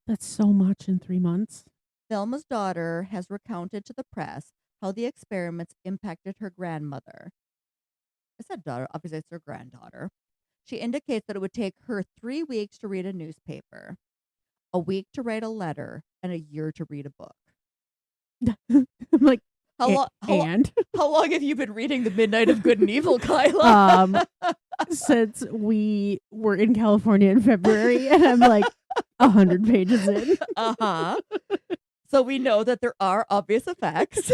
That's so much in 3 months. Velma's daughter has recounted to the press how the experiments impacted her grandmother. I said daughter, obviously it's her granddaughter. She indicates that it would take her 3 weeks to read a newspaper, a week to write a letter, and a year to read a book. I'm like, How long have you been reading The Midnight of Good and Evil, Kyla? Since we were in California in February, and I'm like 100 pages in. So we know that there are obvious effects.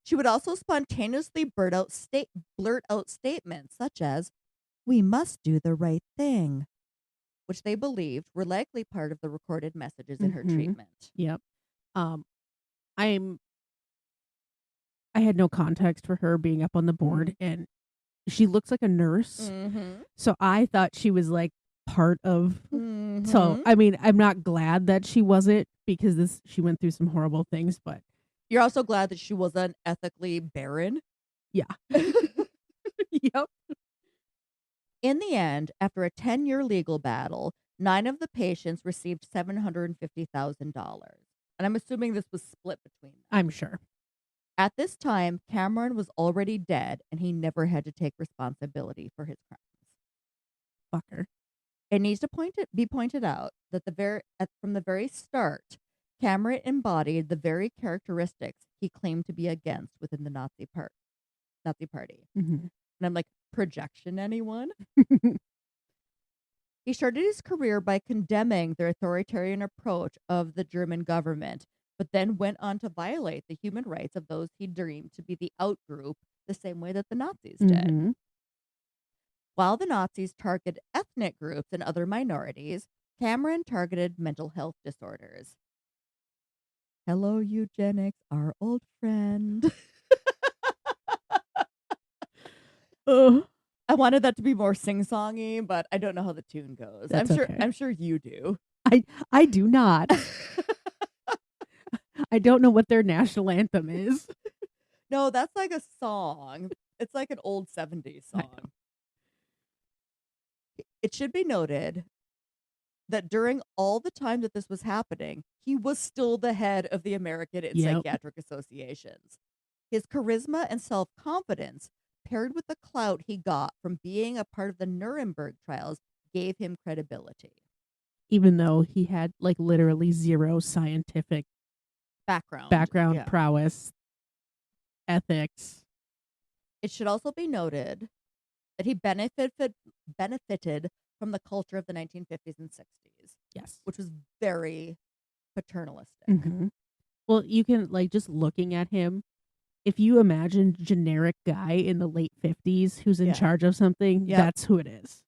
She would also spontaneously blurt out statements such as, "We must do the right thing," which they believed were likely part of the recorded messages in her treatment. Yep. I had no context for her being up on the board, and she looks like a nurse. So I thought she was like part of. So, I mean, I'm not glad that she wasn't because she went through some horrible things, but. You're also glad that she wasn't ethically barren? Yeah. Yep. In the end, after a 10-year legal battle, 9 of the patients received $750,000. And I'm assuming this was split between them. I'm sure. At this time, Cameron was already dead, and he never had to take responsibility for his crimes. Fucker. It needs to be pointed out that from the very start, Cameron embodied the very characteristics he claimed to be against within the Nazi Party. Mhm. And I'm like, projection, anyone? He started his career by condemning the authoritarian approach of the German government, but then went on to violate the human rights of those he deemed to be the outgroup, the same way that the Nazis did. Mhm. While the Nazis targeted ethnic groups and other minorities, Cameron targeted mental health disorders. Hello, eugenics, our old friend. Ugh. I wanted that to be more sing-songy, but I don't know how the tune goes. That's okay. I'm sure you do. I do not. I don't know what their national anthem is. No, that's like a song. It's like an old 70s I know. song. It should be noted that during all the time that this was happening, he was still the head of the American and Yep. Psychiatric Associations. His charisma and self-confidence, paired with the clout he got from being a part of the Nuremberg trials, gave him credibility. Even though he had like literally zero scientific Background. Yeah. prowess, ethics. It should also be noted that he benefited from the culture of the 1950s and 60s, Yes. which was very paternalistic. Mhm. Well, you can like just looking at him, if you imagine generic guy in the late 50s who's in Yeah. charge of something, Yep. that's who it is.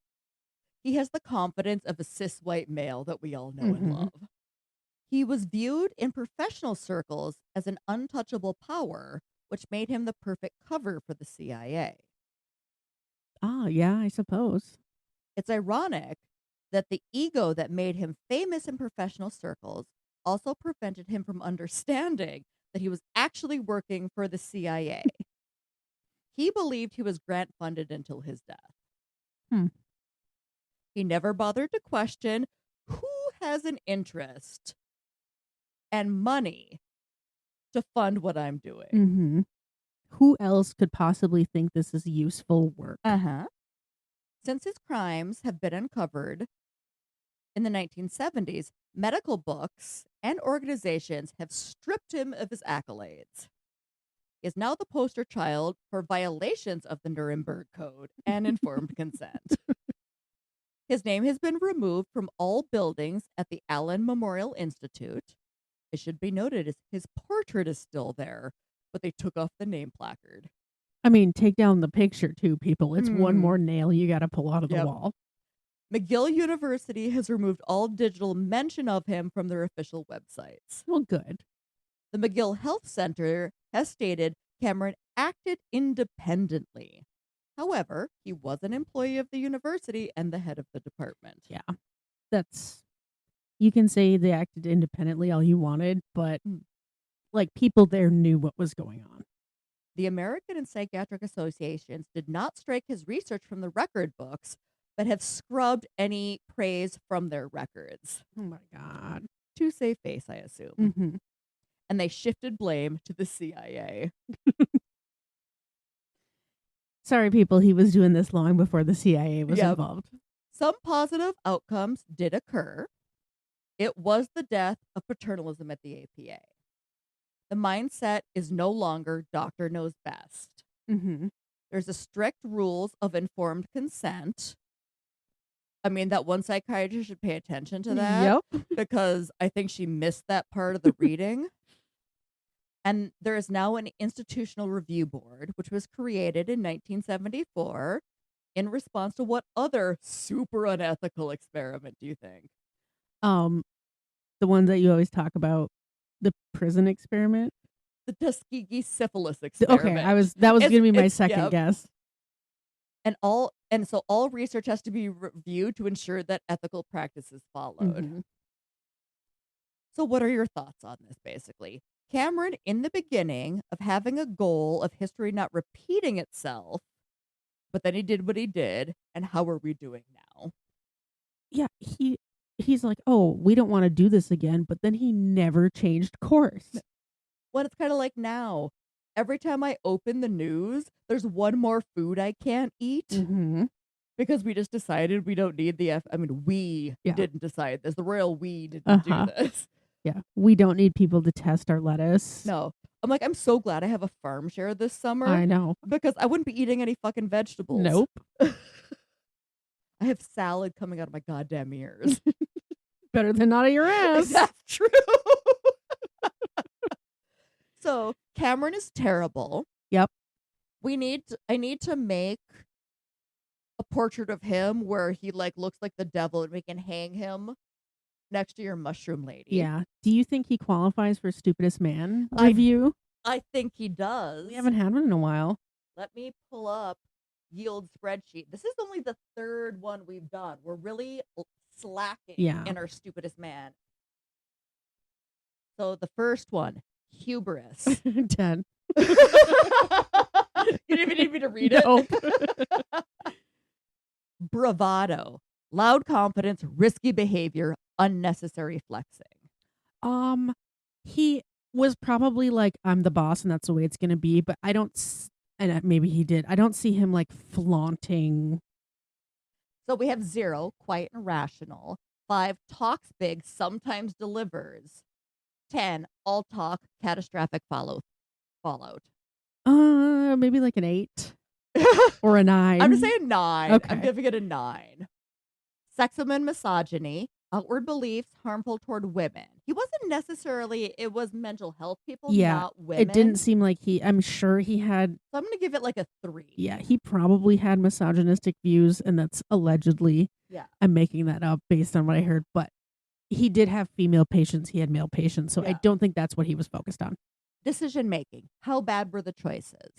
He has the confidence of a cis white male that we all know and Mhm. love. He was viewed in professional circles as an untouchable power, which made him the perfect cover for the CIA. Ah, yeah, I suppose. It's ironic that the ego that made him famous in professional circles also prevented him from understanding that he was actually working for the CIA. He believed he was grant funded until his death. Hmm. He never bothered to question who has an interest and money to fund what I'm doing. Mhm. Who else could possibly think this is useful work? Uh-huh. Since his crimes have been uncovered in the 1970s, medical books and organizations have stripped him of his accolades. He is now the poster child for violations of the Nuremberg Code and informed consent. His name has been removed from all buildings at the Allen Memorial Institute. It should be noted his portrait is still there, but they took off the name placard. I mean, take down the picture too, people. It's one Mhm. more nail you got to pull out of the Yep. wall. McGill University has removed all digital mention of him from their official websites. Well, good. The McGill Health Center has stated Cameron acted independently. However, he was an employee of the university and the head of the department. Yeah. That's you can say they acted independently all you wanted, but Mm. like people there knew what was going on. The American and Psychiatric Associations did not strike his research from the record books, but have scrubbed any praise from their records. Oh my god. To save face, I assume. Mhm. And they shifted blame to the CIA. Sorry people, he was doing this long before the CIA was Yep. involved. Some positive outcomes did occur. It was the death of paternalism at the APA. The mindset is no longer doctor knows best. Mhm. There's a strict rules of informed consent. I mean, that one psychiatrist should pay attention to that Yep. because I think she missed that part of the reading. And there is now an institutional review board, which was created in 1974 in response to what other super unethical experiment do you think? The ones that you always talk about, the prison experiment. The Tuskegee syphilis Okay, experiment. that was It's- gonna be my it's- second yep. guess. And so all research has to be reviewed to ensure that ethical practice is followed. Mhm. So what are your thoughts on this, basically? Cameron, in the beginning of having a goal of history not repeating itself, but then he did what he did, and how are we doing now? Yeah, he's like, "Oh, we don't want to do this again," but then he never changed course. Well, it's kind of like now. Every time I open the news, there's one more food I can't eat. Mhm. because we just decided we don't need the we Yeah. didn't decide this. The royal we didn't do this. Yeah. We don't need people to test our lettuce. No. I'm like, I'm so glad I have a farm share this summer I know. because I wouldn't be eating any fucking vegetables. Nope. I have salad coming out of my goddamn ears. Better than out of your ass. That's true. So Cameron is terrible. Yep. I need to make a portrait of him where he like looks like the devil and we can hang him next to your mushroom lady. Yeah. Do you think he qualifies for stupidest man review? I think he does. We haven't had one in a while. Let me pull up yield spreadsheet. This is only the third one we've done. We're really slacking in our stupidest man. So the first one, hubris. 10. You didn't even need me to read it? Nope. Bravado, loud confidence, risky behavior, unnecessary flexing. He was probably like, I'm the boss and that's the way it's going to be, but I don't, and maybe he did. I don't see him like flaunting. So we have 0, quiet and rational. 5, talks big, sometimes delivers. 10, all talk, catastrophic fallout. Maybe like an 8 or a 9. I'm just saying 9. Okay. I'm giving it a 9. Sexism and misogyny, outward beliefs harmful toward women. He wasn't necessarily, it was mental health people, not women. It didn't seem like I'm sure he had. So I'm going to give it like a 3. Yeah, he probably had misogynistic views, and that's allegedly. Yeah. I'm making that up based on what I heard, but he did have female patients. He had male patients, so I don't think that's what he was focused on. Decision making. How bad were the choices?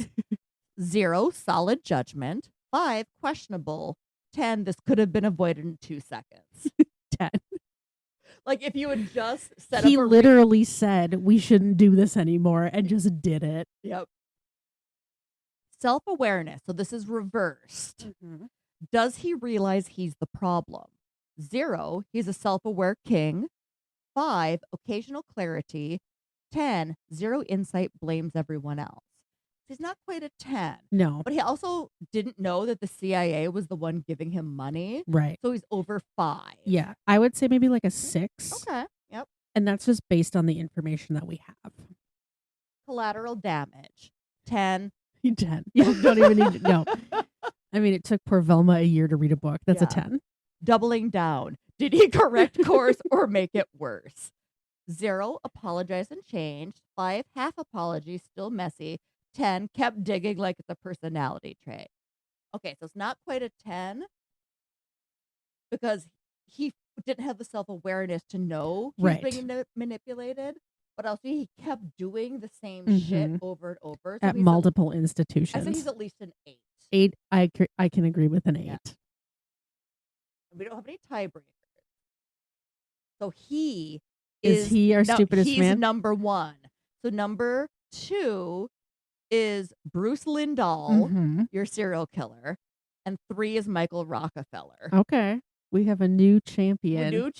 0, solid judgment. 5, questionable. 10, this could have been avoided in 2 seconds. 10. Like if you had just set he up literally said we shouldn't do this anymore and just did it. Yep. Self-awareness. So this is reversed. Mm-hmm. Does he realize he's the problem? 0, he's a self-aware king. 5, occasional clarity. 10, 0 insight, blames everyone else. He's not quite a 10. No. But he also didn't know that the CIA was the one giving him money. Right. So he's over 5. Yeah. I would say maybe like a 6. Okay. Yep. And that's just based on the information that we have. Collateral damage. 10. 10. You don't even need to know. I mean, it took poor Velma a year to read a book. That's a 10. Doubling down. Did he correct course or make it worse? 0, apologize and change. 5, half apology, still messy. 10, kept digging like it's a personality trait. Okay, so it's not quite a 10 because he didn't have the self-awareness to know he was being manipulated, but also he kept doing the same shit over and over. So At multiple institutions. I think he's at least an 8. 8, I can agree with an 8. Yeah. We don't have any tiebreakers. So he is he our stupidest man? He's number 1. So number 2 is Bruce Lindahl, your serial killer, and 3 is Michael Rockefeller. Okay. We have a new champion.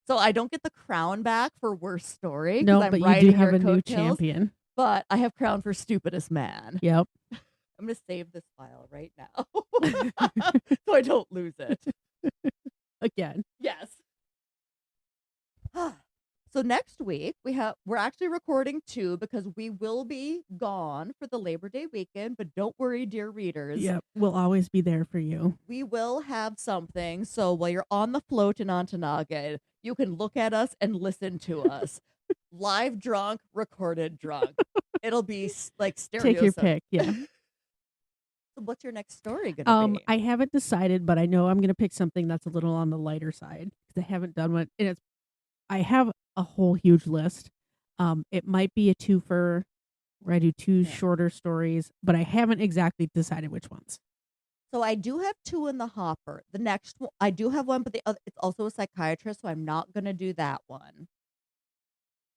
So I don't get the crown back for worst story. No, I'm but you do have a new champion. But I have crown for stupidest man. Yep. I'm going to save this file right now so I don't lose it. Again. Yes. So next week we're actually recording 2 because we will be gone for the Labor Day weekend, but don't worry, dear readers. Yep, we'll always be there for you. We will have something. So while you're on the float in Ontonaga, you can look at us and listen to us. Live drunk, recorded drunk. It'll be like stereo. Take your pick, yeah. So what's your next story gonna be? I haven't decided, but I know I'm gonna pick something that's a little on the lighter side because I haven't done one, and I have a whole huge list. It might be a twofer where I do 2 shorter stories, but I haven't exactly decided which ones. So I do have 2 in the hopper. The next one, I do have one, but the other, it's also a psychiatrist, so I'm not going to do that one.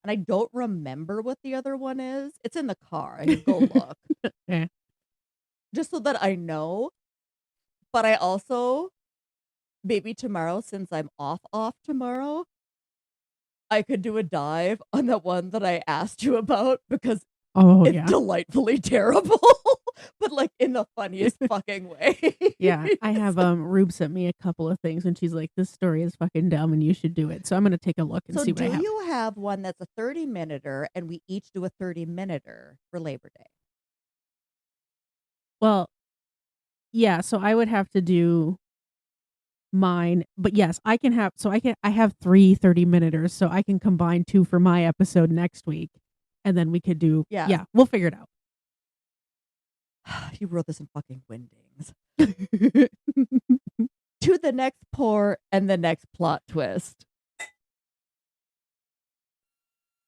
And I don't remember what the other one is. It's in the car. I can go look. Okay. Just so that I know. But I also, maybe tomorrow, since I'm off tomorrow, I could do a dive on the one that I asked you about because it's delightfully terrible. but like in the funniest fucking way. Yeah, I have Rube sent me a couple of things, and she's like, "This story is fucking dumb, and you should do it." So I'm gonna take a look and So see what I do have. you have one that's a 30-minuter and we each do a 30-minuter for Labor Day? Well, yeah, so I would have to do mine, but yes, I can have. So I have 3 30-minuters, so I can combine 2 for my episode next week, and then we could do. Yeah. Yeah, we'll figure it out. You wrote this in fucking Windings. To the next pour and the next plot twist.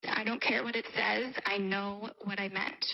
I don't care what it says. I know what I meant.